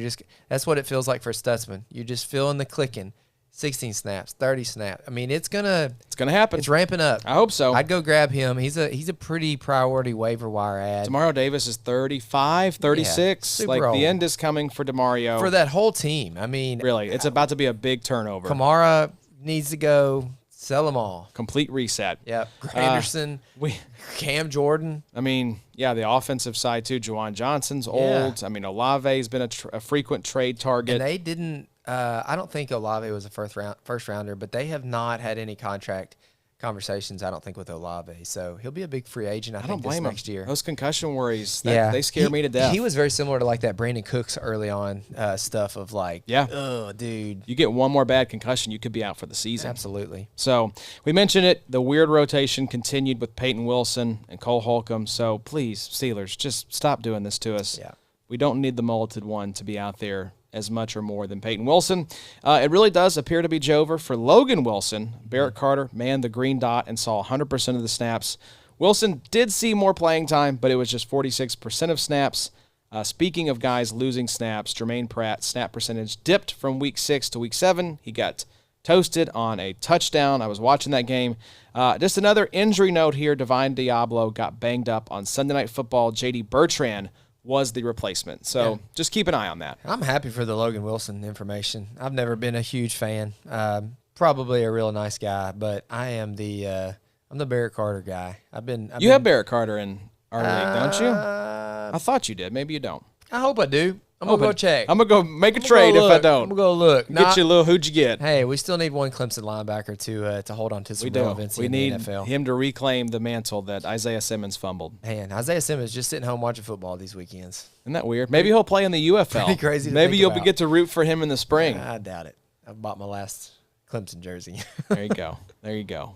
S1: that's what it feels like for Stutzman. You're just feeling the clicking. 16 snaps, 30 snaps. I mean, it's gonna
S2: happen.
S1: It's ramping up.
S2: I hope so.
S1: I'd go grab him. He's a pretty priority waiver wire ad.
S2: Demario Davis is 35, 36.
S1: super
S2: Like
S1: old.
S2: the end is coming for Demario.
S1: For that whole team. I mean,
S2: Really, it's about to be a big turnover.
S1: Kamara needs to go. Sell them all.
S2: Complete reset.
S1: Yep. Anderson, Cam Jordyn.
S2: I mean, yeah, the offensive side too. Juwan Johnson's old. I mean, Olave's been a frequent trade target.
S1: And they didn't. I don't think Olave was a first rounder, but they have not had any contract conversations, I don't think, with Olave. So he'll be a big free agent, I think,
S2: blame him.
S1: next year.
S2: Those concussion worries, they scare me to death.
S1: He was very similar to like that Brandon Cooks early on stuff of like, oh, dude.
S2: You get one more bad concussion, you could be out for the season.
S1: Absolutely.
S2: So we mentioned it. The weird rotation continued with Peyton Wilson and Cole Holcomb. So please, Steelers, just stop doing this to us.
S1: Yeah.
S2: We don't need the mulleted one to be out there as much or more than Peyton Wilson. It really does appear to be Jover for Logan Wilson. Barrett Carter manned the green dot and saw 100% of the snaps. Wilson did see more playing time, but it was just 46% of snaps. Speaking of guys losing snaps, Jermaine Pratt's snap percentage dipped from week 6 to week 7. He got toasted on a touchdown. I was watching that game. Just another injury note here. Divine Diablo got banged up on Sunday Night Football. J.D. Bertrand was the replacement. So just keep an eye on that.
S1: I'm happy for the Logan Wilson information. I've never been a huge fan. Probably a real nice guy, but I am I'm the Barrett Carter guy. You
S2: have Barrett Carter in our league, don't you? I thought you did. Maybe you don't.
S1: I hope I do. I'm going to go check.
S2: I'm going to go make a trade if I don't.
S1: I'm going to go look.
S2: Get you a little, who'd you get?
S1: Hey, we still need one Clemson linebacker to hold on to some relevance in the NFL.
S2: We need him to reclaim the mantle that Isaiah Simmons fumbled.
S1: Man, Isaiah Simmons just sitting home watching football these weekends.
S2: Isn't that weird? Maybe he'll play in the UFL.
S1: Pretty crazy to
S2: Maybe
S1: think
S2: you'll
S1: about.
S2: get to root for him in the spring.
S1: I doubt it. I bought my last Clemson jersey.
S2: There you go. DL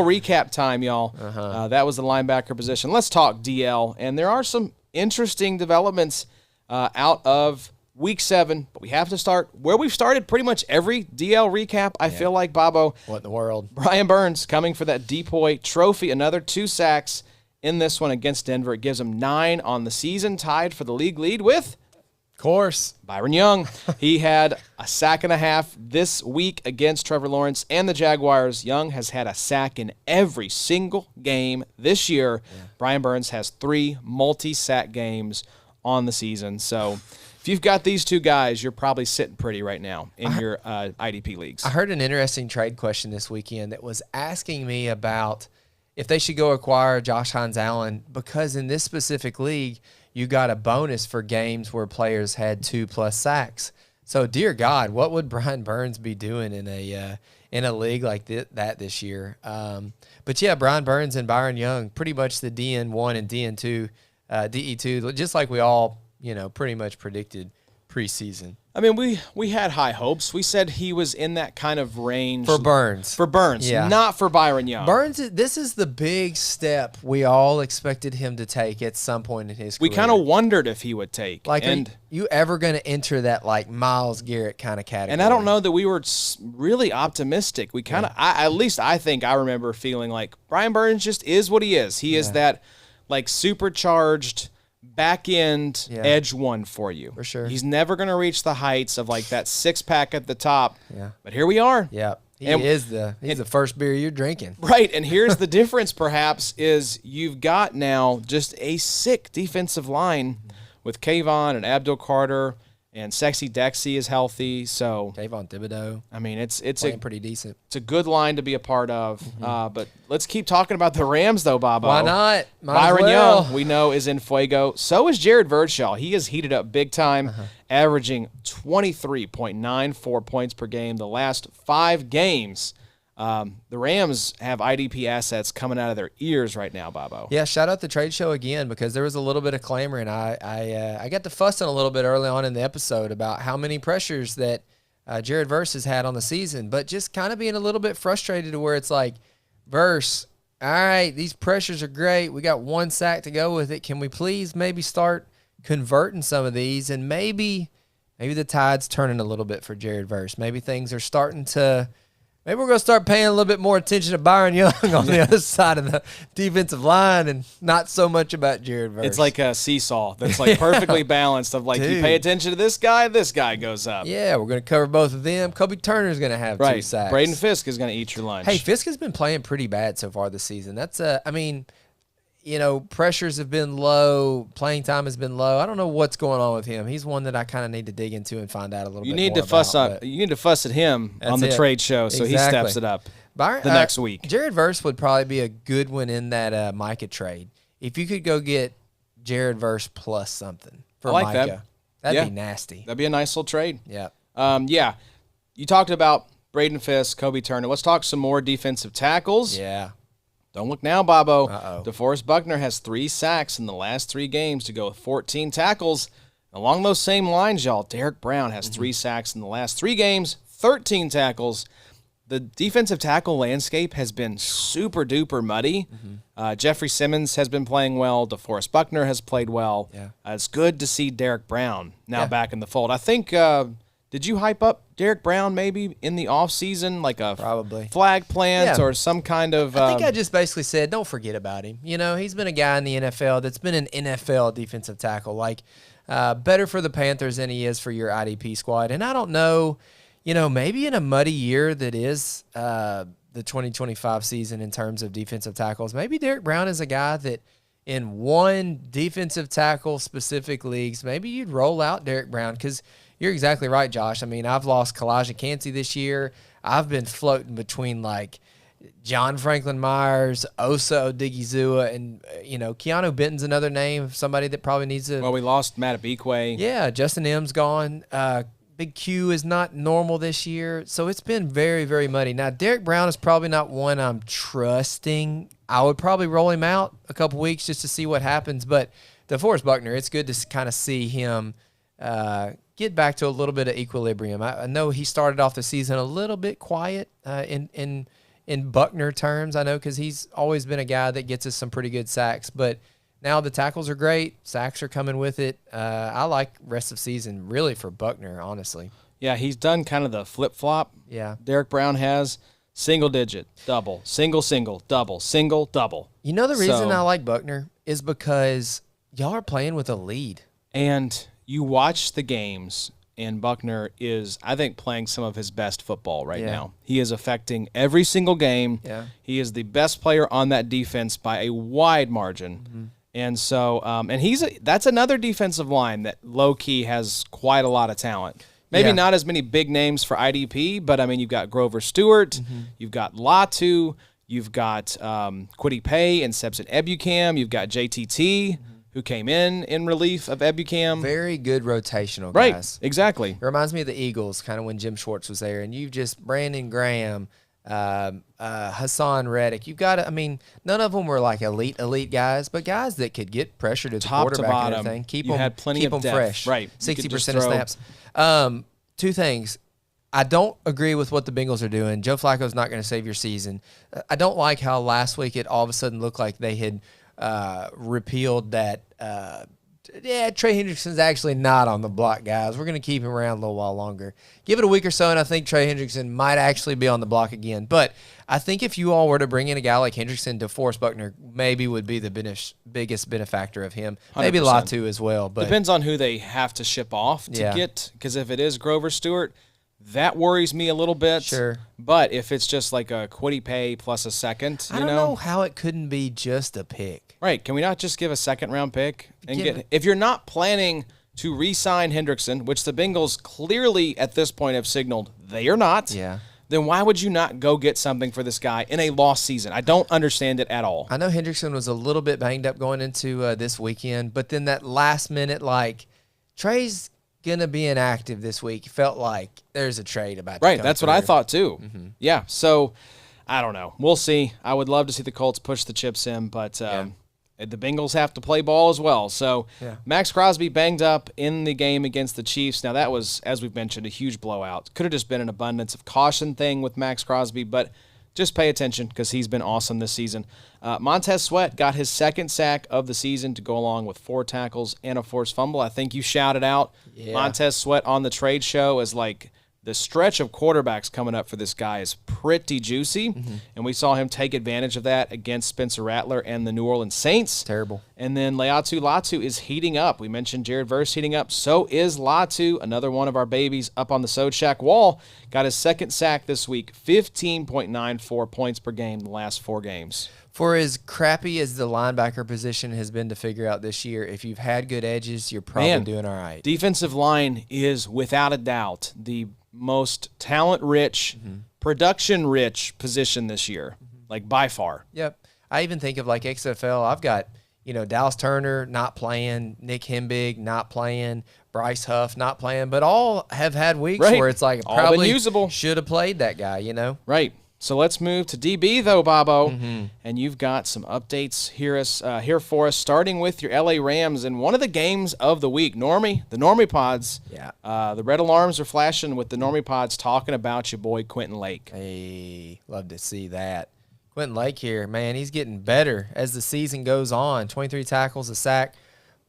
S2: recap time, y'all. That was the linebacker position. Let's talk DL. And there are some interesting developments out of Week 7, but we have to start where we've started pretty much every DL recap. I feel like, Bobo.
S1: What in the world?
S2: Brian Burns coming for that Depoy trophy. Another 2 sacks in this one against Denver. It gives him 9 on the season, tied for the league lead with,
S1: of course,
S2: Byron Young. He had a sack and a half this week against Trevor Lawrence and the Jaguars. Young has had a sack in every single game this year. Yeah. Brian Burns has 3 multi-sack games on the season. So if you've got these two guys, you're probably sitting pretty right now in your IDP leagues.
S1: I heard an interesting trade question this weekend that was asking me about if they should go acquire Josh Hines-Allen, because in this specific league, you got a bonus for games where players had 2+ sacks. So, dear God, what would Brian Burns be doing in a league like that this year? But yeah, Brian Burns and Byron Young, pretty much the DN1 and DN2, DE2, just like we all pretty much predicted preseason.
S2: I mean, we had high hopes. We said he was in that kind of range.
S1: For Burns.
S2: Yeah. Not for Byron Young.
S1: Burns, this is the big step we all expected him to take at some point in his career.
S2: We kind of wondered if he would take.
S1: Like, are you ever going to enter that, like, Myles Garrett kind of category?
S2: And I don't know that we were really optimistic. We kind of, at least I think I remember feeling like Brian Burns just is what he is. He is that, like, supercharged back end edge one for you.
S1: For sure.
S2: He's never going to reach the heights of like that 6-pack at the top.
S1: Yeah.
S2: But here we are.
S1: Yeah. He's the first beer you're drinking.
S2: Right. And here's the difference perhaps is you've got now just a sick defensive line with Kayvon and Abdul Carter, and Sexy Dexy is healthy. So
S1: Kayvon Thibodeau.
S2: I mean, it's
S1: pretty decent.
S2: It's a good line to be a part of. But let's keep talking about the Rams, though, Bobo.
S1: Why not?
S2: Byron Young, we know, is in fuego. So is Jared Verdshaw. He is heated up big time, averaging 23.94 points per game the last 5 games. The Rams have IDP assets coming out of their ears right now, Bobo.
S1: Yeah, shout out the trade show again, because there was a little bit of clamor, and I got to fussing a little bit early on in the episode about how many pressures that Jared Verse has had on the season, but just kind of being a little bit frustrated to where it's like, Verse, all right, these pressures are great. We got 1 sack to go with it. Can we please maybe start converting some of these? And maybe the tide's turning a little bit for Jared Verse. Maybe things are starting to – maybe we're going to start paying a little bit more attention to Byron Young on the other side of the defensive line and not so much about Jared Verse.
S2: It's like a seesaw that's like perfectly balanced of like, you pay attention to this guy goes up.
S1: Yeah, we're going to cover both of them. Kobe Turner's going to have 2 sacks.
S2: Braden Fisk is going to eat your lunch.
S1: Hey, Fisk has been playing pretty bad so far this season. That's pressures have been low, playing time has been low. I don't know what's going on with him. He's one that I kind of need to dig into and find out a little bit more about.
S2: You need to fuss at him on the trade show so he steps it up
S1: Byron,
S2: the next week.
S1: Jared Verse would probably be a good one in that Micah trade. If you could go get Jared Verse plus something for Micah, that'd be nasty.
S2: That'd be a nice little trade.
S1: Yeah.
S2: You talked about Braden Fisk, Kobe Turner. Let's talk some more defensive tackles.
S1: Yeah.
S2: Don't look now, Bobo.
S1: Uh-oh.
S2: DeForest Buckner has 3 sacks in the last 3 games to go with 14 tackles. Along those same lines, y'all, Derrick Brown has 3 sacks in the last 3 games, 13 tackles. The defensive tackle landscape has been super duper muddy. Jeffrey Simmons has been playing well. DeForest Buckner has played well.
S1: Yeah.
S2: It's good to see Derrick Brown now back in the fold. I think did you hype up Derrick Brown maybe in the offseason, like a flag plant or some kind of
S1: I think I just basically said, don't forget about him. He's been a guy in the NFL that's been an NFL defensive tackle. Like, better for the Panthers than he is for your IDP squad. And I don't know, maybe in a muddy year that is the 2025 season in terms of defensive tackles, maybe Derrick Brown is a guy that in one defensive tackle specific leagues, maybe you'd roll out Derrick Brown because – you're exactly right, Josh. I mean, I've lost Kalijah Cansey this year. I've been floating between, like, John Franklin Myers, Osa Odigizua, and, Keanu Benton's another name of somebody that probably needs to –
S2: Well, we lost Matt Abikwe.
S1: Yeah, Justin M's gone. Big Q is not normal this year. So it's been very, very muddy. Now, Derrick Brown is probably not one I'm trusting. I would probably roll him out a couple weeks just to see what happens. But DeForest Buckner, it's good to kind of see him get back to a little bit of equilibrium. I know he started off the season a little bit quiet in Buckner terms. I know because he's always been a guy that gets us some pretty good sacks. But now the tackles are great. Sacks are coming with it. I like rest of season really for Buckner, honestly.
S2: Yeah, he's done kind of the flip-flop.
S1: Yeah.
S2: Derrick Brown has single digit, double, single, double, single, double.
S1: The reason I like Buckner is because y'all are playing with a lead.
S2: And you watch the games, and Buckner is, I think, playing some of his best football right now. He is affecting every single game.
S1: Yeah.
S2: He is the best player on that defense by a wide margin. And so, that's another defensive line that low-key has quite a lot of talent. Maybe not as many big names for IDP, but, I mean, you've got Grover Stewart, you've got Latu, you've got Kwity Paye and Sebson Ebukam, you've got JTT, who came in relief of Ebukam.
S1: Very good rotational guys.
S2: Right, exactly.
S1: It reminds me of the Eagles, kind of when Jim Schwartz was there, and you've just Brandon Graham, Hassan Reddick. You've got, none of them were like elite guys, but guys that could get pressure to the quarterback and everything. Keep them fresh.
S2: Right.
S1: 60% of snaps. 2 things. I don't agree with what the Bengals are doing. Joe Flacco's not going to save your season. I don't like how last week it all of a sudden looked like they had repealed that. Trey Hendrickson's actually not on the block, guys. We're going to keep him around a little while longer. Give it a week or so, and I think Trey Hendrickson might actually be on the block again. But I think if you all were to bring in a guy like Hendrickson, DeForest Buckner maybe would be the biggest benefactor of him. 100%. Maybe Latu as well. But
S2: depends on who they have to ship off to get, because if it is Grover Stewart, that worries me a little bit.
S1: Sure.
S2: But if it's just like a Kwity Paye plus a second,
S1: I don't know how it couldn't be just a pick.
S2: Right. Can we not just give a second-round pick? And if you're not planning to re-sign Hendrickson, which the Bengals clearly at this point have signaled they are not, then why would you not go get something for this guy in a lost season? I don't understand it at all.
S1: I know Hendrickson was a little bit banged up going into this weekend, but then that last minute, Trey's going to be inactive this week. Felt like there's a trade about to
S2: Right,
S1: come
S2: that's
S1: through.
S2: what I thought too. Yeah, so I don't know. We'll see. I would love to see the Colts push the chips in, but the Bengals have to play ball as well. So Maxx Crosby banged up in the game against the Chiefs. Now that was, as we've mentioned, a huge blowout. Could have just been an abundance of caution thing with Maxx Crosby, but just pay attention because he's been awesome this season. Montez Sweat got his second sack of the season to go along with 4 tackles and a forced fumble. I think you shouted out Montez Sweat on the trade show as like the stretch of quarterbacks coming up for this guy is pretty juicy, and we saw him take advantage of that against Spencer Rattler and the New Orleans Saints.
S1: Terrible.
S2: And then Laiatu Latu is heating up. We mentioned Jared Verse heating up. So is Latu, another one of our babies up on the Sode Shack wall. Got his second sack this week, 15.94 points per game the last 4 games.
S1: For as crappy as the linebacker position has been to figure out this year, if you've had good edges, you're probably doing all right.
S2: Defensive line is, without a doubt, the most talent-rich, production-rich position this year, like by far.
S1: Yep. I even think of like XFL. I've got, Dallas Turner not playing, Nick Hembig not playing, Bryce Huff not playing, but all have had weeks where it's like
S2: all
S1: probably
S2: been usable.
S1: Should have played that guy,
S2: Right. So let's move to DB, though, Bobo. And you've got some updates here for us, starting with your LA Rams in one of the games of the week. The Normie Pods.
S1: Yeah.
S2: The red alarms are flashing with the Normie Pods talking about your boy Quentin Lake.
S1: Hey, love to see that. Quentin Lake here, man, he's getting better as the season goes on. 23 tackles, a sack,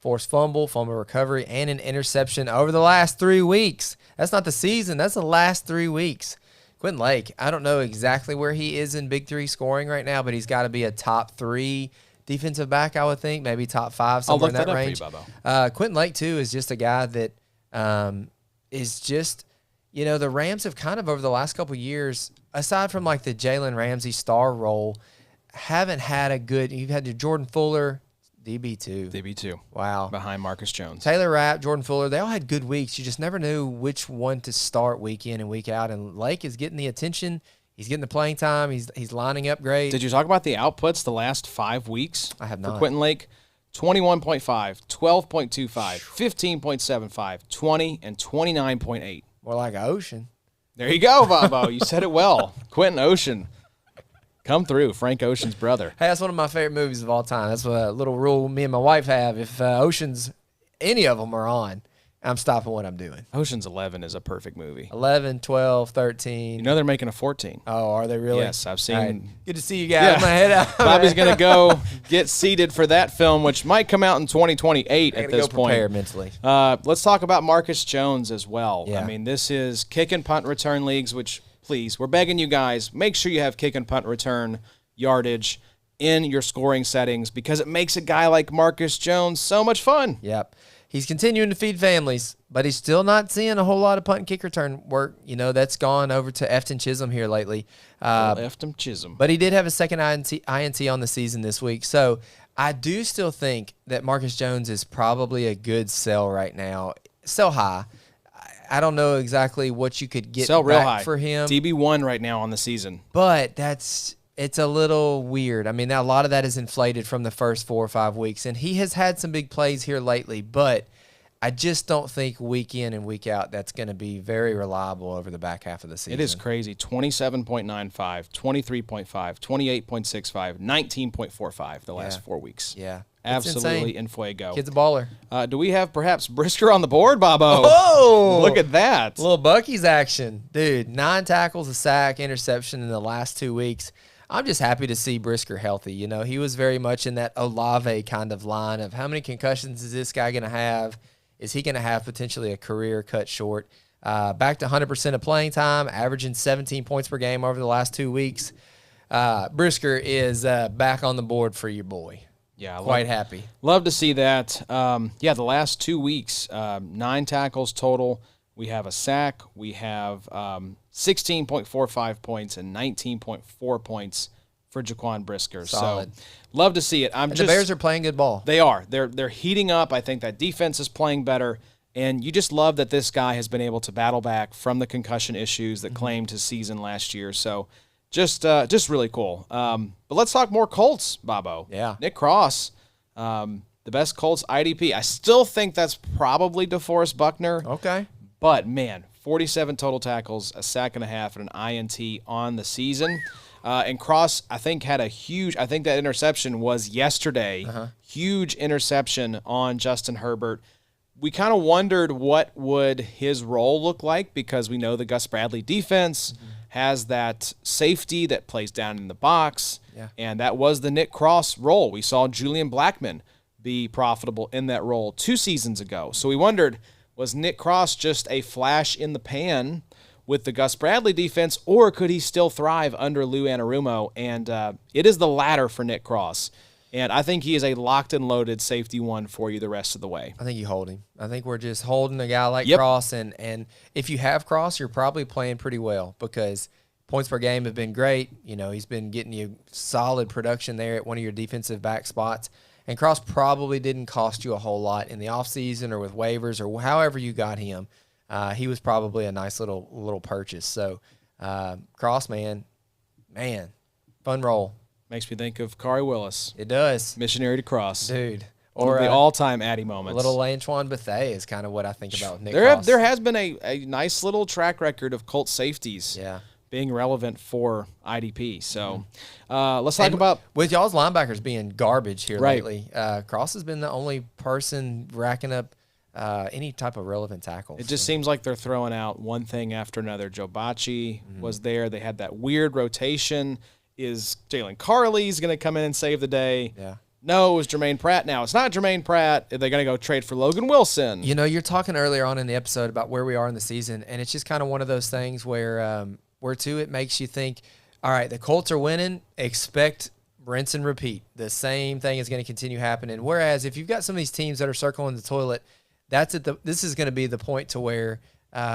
S1: forced fumble recovery, and an interception over the last 3 weeks. That's not the season. That's the last 3 weeks. Quentin Lake, I don't know exactly where he is in Big 3 scoring right now, but he's got to be a top 3 defensive back, I would think, maybe top 5, somewhere in that range. Quentin Lake, too, is just a guy that is just, the Rams have kind of over the last couple of years, aside from like the Jalen Ramsey star role, haven't had a good – you've had your Jordan Fuller – DB2.
S2: Wow. Behind Marcus Jones.
S1: Taylor Rapp, Jordan Fuller, they all had good weeks. You just never knew which one to start week in and week out. And Lake is getting the attention. He's getting the playing time. He's lining up great.
S2: Did you talk about the outputs the last 5 weeks?
S1: I have not.
S2: For Quentin Lake, 21.5, 12.25, 15.75, 20, and 29.8.
S1: More like an ocean.
S2: There you go, Bobo. You said it well. Quentin Ocean. Come through, Frank Ocean's brother.
S1: Hey, that's one of my favorite movies of all time. That's a little rule me and my wife have. If Oceans, any of them are on, I'm stopping what I'm doing.
S2: Ocean's 11 is a perfect movie.
S1: 11, 12, 13.
S2: You know they're making a 14.
S1: Oh, are they really?
S2: Yes, I've seen.
S1: Right. Good to see you guys. Yeah. My head out.
S2: Bobby's going to go get seated for that film, which might come out in 2028 at this point.
S1: Prepare mentally.
S2: Let's talk about Marcus Jones as well.
S1: Yeah.
S2: I mean, this is kick and punt return leagues, which, please, we're begging you guys, make sure you have kick and punt return yardage in your scoring settings because it makes a guy like Marcus Jones so much fun.
S1: Yep. He's continuing to feed families, but he's still not seeing a whole lot of punt and kick return work. That's gone over to Efton Chisholm here lately.
S2: Efton Chisholm.
S1: But he did have a second INT on the season this week. So I do still think that Marcus Jones is probably a good sell right now. Sell high. I don't know exactly what you could get
S2: sell real high
S1: for him.
S2: DB1 right now on the season.
S1: But it's a little weird. I mean, a lot of that is inflated from the first 4 or 5 weeks, and he has had some big plays here lately, but I just don't think week in and week out that's going to be very reliable over the back half of the season.
S2: It is crazy. 27.95, 23.5, 28.65, 19.45 the last 4 weeks.
S1: Yeah.
S2: Absolutely in fuego.
S1: Kid's a baller.
S2: Do we have perhaps Brisker on the board, Bobo?
S1: Oh!
S2: Look at that.
S1: Little Bucky's action. Dude, 9 tackles, a sack, interception in the last 2 weeks. I'm just happy to see Brisker healthy. He was very much in that Olave kind of line of how many concussions is this guy going to have? Is he going to have potentially a career cut short? Back to 100% of playing time, averaging 17 points per game over the last 2 weeks. Brisker is back on the board for your boy.
S2: Yeah,
S1: quite happy.
S2: Love to see that. The last 2 weeks, 9 tackles total. We have a sack. We have 16.45 points and 19.4 points for Jaquan Brisker.
S1: Solid.
S2: So love to see it.
S1: The Bears are playing good ball.
S2: They are. They're heating up. I think that defense is playing better. And you just love that this guy has been able to battle back from the concussion issues that claimed his season last year. So just really cool. But let's talk more Colts, Bobo.
S1: Yeah.
S2: Nick Cross, the best Colts IDP. I still think that's probably DeForest Buckner.
S1: Okay.
S2: But, man, 47 total tackles, a sack and a half, and an INT on the season. And Cross, I think, had a huge – I think that interception was yesterday. Huge interception on Justin Herbert. We kind of wondered what would his role look like because we know the Gus Bradley defense, has that safety that plays down in the box,
S1: Yeah.
S2: and that was the Nick Cross role. We saw Julian Blackmon be profitable in that role 2 seasons ago. So we wondered, was Nick Cross just a flash in the pan with the Gus Bradley defense, or could he still thrive under Lou Anarumo? And it is the latter for Nick Cross. And I think he is a locked and loaded safety one for you the rest of the way.
S1: I think you hold him. I think we're just holding a guy like
S2: Yep.
S1: Cross, and if you have Cross, you're probably playing pretty well because points per game have been great. You know, he's been getting you solid production there at one of your defensive back spots. And Cross probably didn't cost you a whole lot in the offseason or with waivers or however you got him. He was probably a nice little purchase. So Cross, man, fun role.
S2: Makes me think of Kari Willis,
S1: It does,
S2: missionary to Cross.
S1: dude.
S2: One of the all-time Addy moments.
S1: Little Lanchwan Bethea is kind of what I think about with Nick
S2: There
S1: Cross.
S2: has been a nice little track record of Colts safeties
S1: Yeah.
S2: being relevant for IDP. So let's talk about
S1: with y'all's linebackers being garbage here
S2: Right.
S1: lately. Cross has been the only person racking up any type of relevant tackles.
S2: it just seems like they're throwing out one thing after another. Joe Bacci was there. They had that weird rotation. Is Jalen Carley's going to come in and save the day?
S1: Yeah.
S2: No, it was Jermaine Pratt. Now it's not Jermaine Pratt. They're going to go trade for Logan Wilson.
S1: You know, you're talking earlier on in the episode about where we are in the season, and it's just kind of one of those things where too it makes you think, all right, the Colts are winning, expect rinse and repeat. The same thing is going to continue happening. Whereas if you've got some of these teams that are circling the toilet, this is going to be the point to where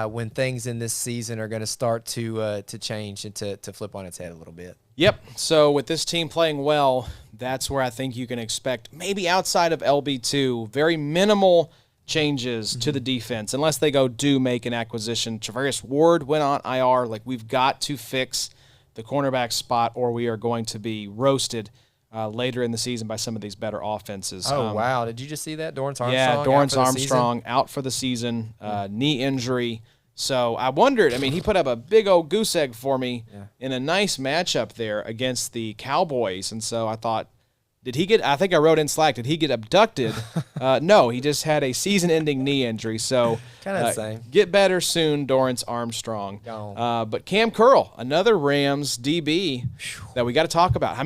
S1: when things in this season are going to start to change and to flip on its head a little bit.
S2: Yep. So with this team playing well, that's where I think you can expect maybe outside of LB2, very minimal changes to the defense unless they make an acquisition. Travarius Ward went on IR. Like, we've got to fix the cornerback spot or we are going to be roasted later in the season by some of these better offenses.
S1: Oh, wow. Did you just see that? Dorrance Armstrong?
S2: Yeah, Dorrance Armstrong out for the season, knee injury. So I wondered, he put up a big old goose egg for me in a nice matchup there against the Cowboys. And so I thought, I think I wrote in Slack, did he get abducted? No, he just had a season-ending knee injury. So
S1: Kind of the same.
S2: get better soon, Dorrance Armstrong.
S1: Gone.
S2: But Kam Curl, another Rams DB that we got to talk about.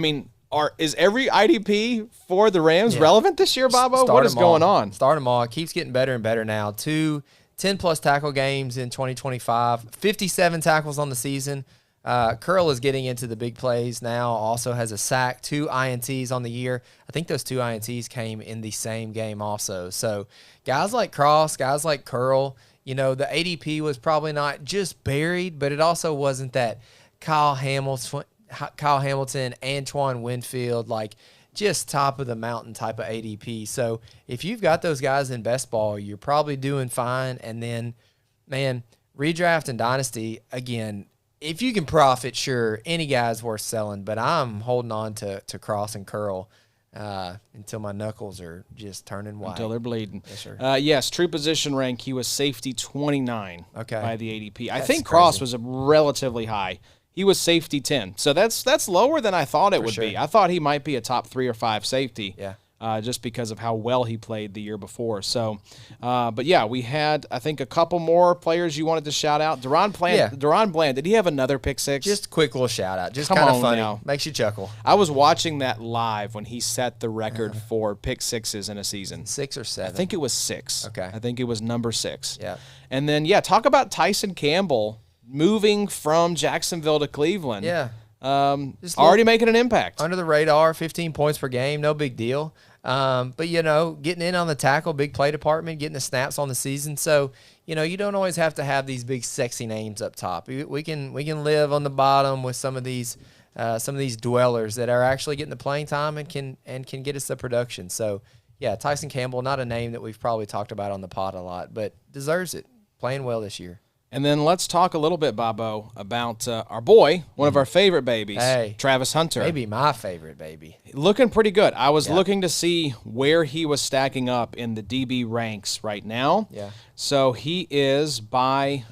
S2: Is every IDP for the Rams relevant this year, Bobo? What is going on?
S1: Start them all. It keeps getting better and better now. 2 10-plus tackle games in 2025, 57 tackles on the season. Curl is getting into the big plays now, also has a sack, 2 INTs on the year. I think those 2 INTs came in the same game also. So guys like Cross, guys like Curl, the ADP was probably not just buried, but it also wasn't that Kyle Hamilton, Antoine Winfield, like just top of the mountain type of ADP. So if you've got those guys in best ball, you're probably doing fine. And then, man, redraft and dynasty, again, if you can profit, sure, any guy's worth selling. But I'm holding on to Cross and Curl until my knuckles are just turning white.
S2: Until they're bleeding.
S1: Yes, sir.
S2: Yes, true position rank, he was safety 29
S1: Okay.
S2: by the ADP. I
S1: That's
S2: think Cross
S1: crazy.
S2: was a relatively high. He was safety 10. So that's lower than I thought it would
S1: sure.
S2: be. I thought he might be a top 3 or 5 safety.
S1: Yeah.
S2: Just because of how well he played the year before. So, but yeah, we had, I think, a couple more players you wanted to shout out. Daron Bland, did he have another pick six?
S1: Just a quick little shout out. Just
S2: Come
S1: kind of
S2: on
S1: funny.
S2: now.
S1: Makes you chuckle.
S2: I was watching that live when he set the record for pick sixes in a season.
S1: 6 or 7.
S2: I think it was 6.
S1: Okay.
S2: I think it was number 6.
S1: Yeah.
S2: And then, talk about Tyson Campbell moving from Jacksonville to Cleveland.
S1: Yeah.
S2: Already making an impact.
S1: Under the radar, 15 points per game, no big deal. But, getting in on the tackle, big play department, getting the snaps on the season. So, you don't always have to have these big sexy names up top. We can live on the bottom with some of these dwellers that are actually getting the playing time and can get us the production. So, yeah, Tyson Campbell, not a name that we've probably talked about on the pod a lot, but deserves it. Playing well this year.
S2: And then let's talk a little bit, Bobo, about our boy, one of our favorite babies,
S1: Hey.
S2: Travis Hunter.
S1: Maybe my favorite baby.
S2: Looking pretty good. I was looking to see where he was stacking up in the DB ranks right now.
S1: Yeah.
S2: So he is by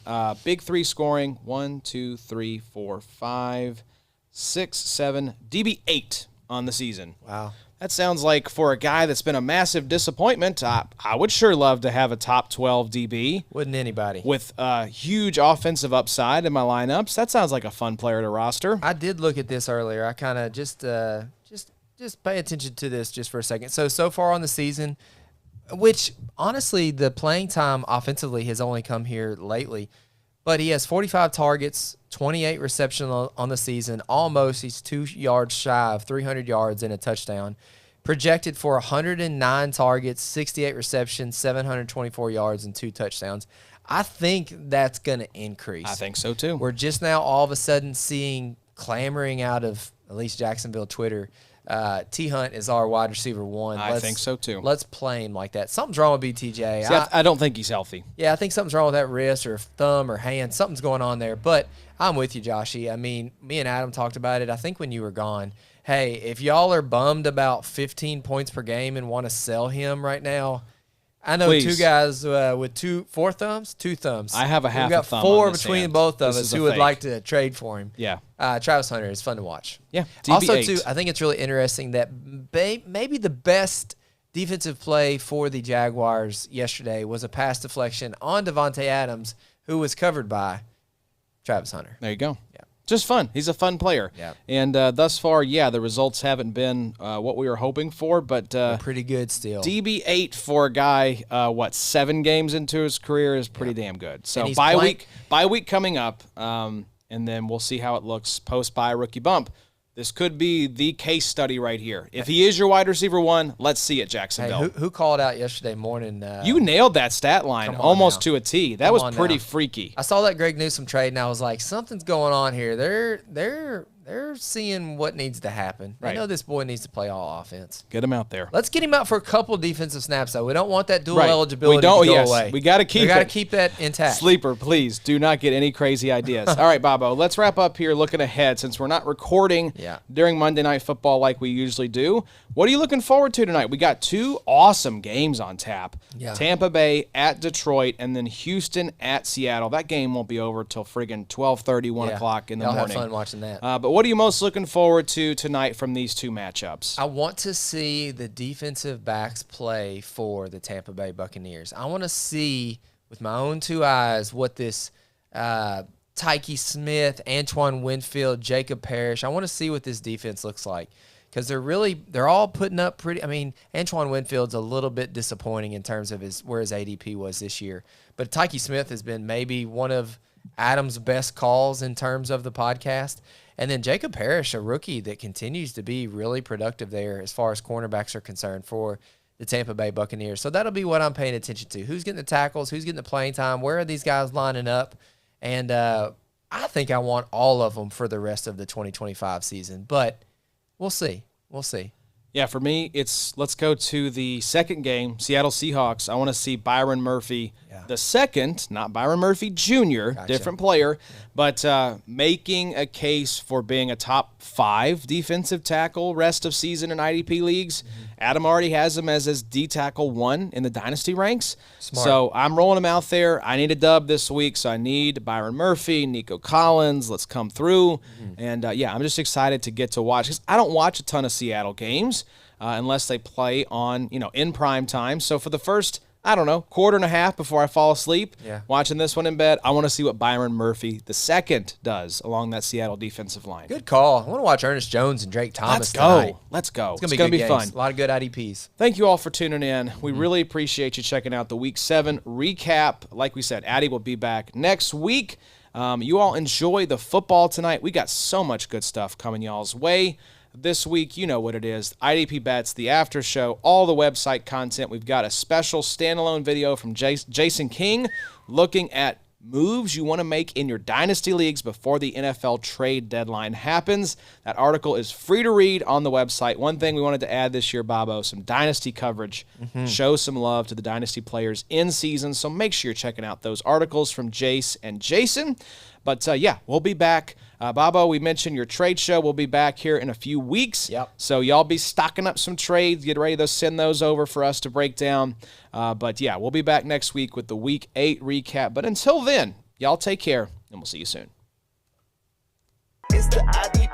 S2: big 3 scoring, 1, 2, 3, 4, 5, 6, 7, DB 8 on the season.
S1: Wow.
S2: That sounds like for a guy that's been a massive disappointment, I would sure love to have a top 12 DB.
S1: Wouldn't anybody?
S2: With huge offensive upside in my lineups. That sounds like a fun player to roster.
S1: I did look at this earlier. I kind of just pay attention to this just for a second. So far on the season, which honestly the playing time offensively has only come here lately, but he has 45 targets, 28 receptions on the season. Almost, he's 2 yards shy of 300 yards and a touchdown. Projected for 109 targets, 68 receptions, 724 yards, and 2 touchdowns. I think that's going to increase.
S2: I think so too.
S1: We're just now all of a sudden seeing clamoring out of at least Jacksonville Twitter. T. Hunt is our wide receiver 1.
S2: I think so too.
S1: Let's play him like that. Something's wrong with BTJ.
S2: See, I don't think he's healthy.
S1: Yeah, I think something's wrong with that wrist or thumb or hand. Something's going on there. But I'm with you, Joshy. I mean, me and Adam talked about it, I think, when you were gone. Hey, if y'all are bummed about 15 points per game and want to sell him right now, I know
S2: Please.
S1: 2 guys with 2 thumbs.
S2: I have a half
S1: We've
S2: a
S1: got
S2: thumb
S1: 4
S2: on this
S1: between
S2: hand.
S1: both of
S2: This
S1: us
S2: is a
S1: who would
S2: fake.
S1: like to trade for him.
S2: Yeah.
S1: Travis Hunter is fun to watch.
S2: Yeah.
S1: Also,
S2: DB8.
S1: too, I think it's really interesting that maybe the best defensive play for the Jaguars yesterday was a pass deflection on Devontae Adams, who was covered by Travis Hunter.
S2: There you go.
S1: Yeah.
S2: Just fun. He's a fun player.
S1: Yeah.
S2: And thus far, the results haven't been what we were hoping for, but
S1: Pretty good still.
S2: DB8 for a guy, 7 games into his career is pretty damn good. So
S1: And he's
S2: bye week coming up, and then we'll see how it looks post-bye rookie bump. This could be the case study right here. If he is your wide receiver 1, let's see it, Jacksonville.
S1: Hey, who called out yesterday morning?
S2: You nailed that stat line
S1: Come on
S2: almost
S1: now.
S2: to a T. That
S1: Come
S2: was
S1: on
S2: pretty
S1: now.
S2: freaky.
S1: I saw that Greg Newsome trade, and I was like, something's going on here. They're seeing what needs to happen.
S2: Right.
S1: I know this boy needs to play all offense.
S2: Get him out there.
S1: Let's get him out for a couple defensive snaps, though. We don't want that dual
S2: Right.
S1: eligibility
S2: We don't,
S1: to go
S2: yes.
S1: away.
S2: We gotta keep
S1: We got to
S2: it.
S1: keep that intact.
S2: Sleeper, please do not get any crazy ideas. All right, Bobo, let's wrap up here looking ahead since we're not recording during Monday Night Football like we usually do. What are you looking forward to tonight? We got 2 awesome games on tap.
S1: Yeah.
S2: Tampa Bay at Detroit and then Houston at Seattle. That game won't be over till friggin' 12:30, 1 o'clock in the
S1: Y'all
S2: morning.
S1: have fun watching that.
S2: But what are you most looking forward to tonight from these 2 matchups?
S1: I want to see the defensive backs play for the Tampa Bay Buccaneers. I want to see with my own 2 eyes what this Tyke Smith, Antoine Winfield, Jacob Parrish, I want to see what this defense looks like. Because they're all putting up pretty. I mean, Antoine Winfield's a little bit disappointing in terms of where his ADP was this year. But Tyke Smith has been maybe one of Adam's best calls in terms of the podcast. And then Jacob Parrish, a rookie that continues to be really productive there as far as cornerbacks are concerned for the Tampa Bay Buccaneers. So that'll be what I'm paying attention to. Who's getting the tackles? Who's getting the playing time? Where are these guys lining up? And I think I want all of them for the rest of the 2025 season. But we'll see. We'll see.
S2: Yeah, for me, let's go to the second game, Seattle Seahawks. I want to see Byron Murphy the second, not Byron Murphy Jr., different player, but making a case for being a top 5 defensive tackle rest of season in IDP leagues. Adam already has him as his D tackle 1 in the dynasty ranks.
S1: Smart.
S2: So I'm rolling him out there. I need a dub this week, so I need Byron Murphy, Nico Collins. Let's come through. And, I'm just excited to get to watch because I don't watch a ton of Seattle games. Unless they play on, in prime time. So for the first, quarter and a half before I fall asleep, watching this one in bed, I want to see what Byron Murphy II does along that Seattle defensive line.
S1: Good call. I want to watch Ernest Jones and Drake Thomas tonight.
S2: Let's go.
S1: It's going to be
S2: fun.
S1: A lot of good IDPs.
S2: Thank you all for tuning in. We really appreciate you checking out the Week 7 recap. Like we said, Addy will be back next week. You all enjoy the football tonight. We got so much good stuff coming y'all's way. This week, you know what it is. IDP Bets, the after show, all the website content. We've got a special standalone video from Jason King looking at moves you want to make in your dynasty leagues before the NFL trade deadline happens. That article is free to read on the website. One thing we wanted to add this year, Bobo, some dynasty coverage. Show some love to the dynasty players in season. So make sure you're checking out those articles from Jace and Jason. But, we'll be back. Bobo, we mentioned your trade show. We'll be back here in a few weeks.
S1: Yep.
S2: So y'all be stocking up some trades. Get ready to send those over for us to break down. We'll be back next week with the Week 8 recap. But until then, y'all take care, and we'll see you soon.
S3: It's the IDP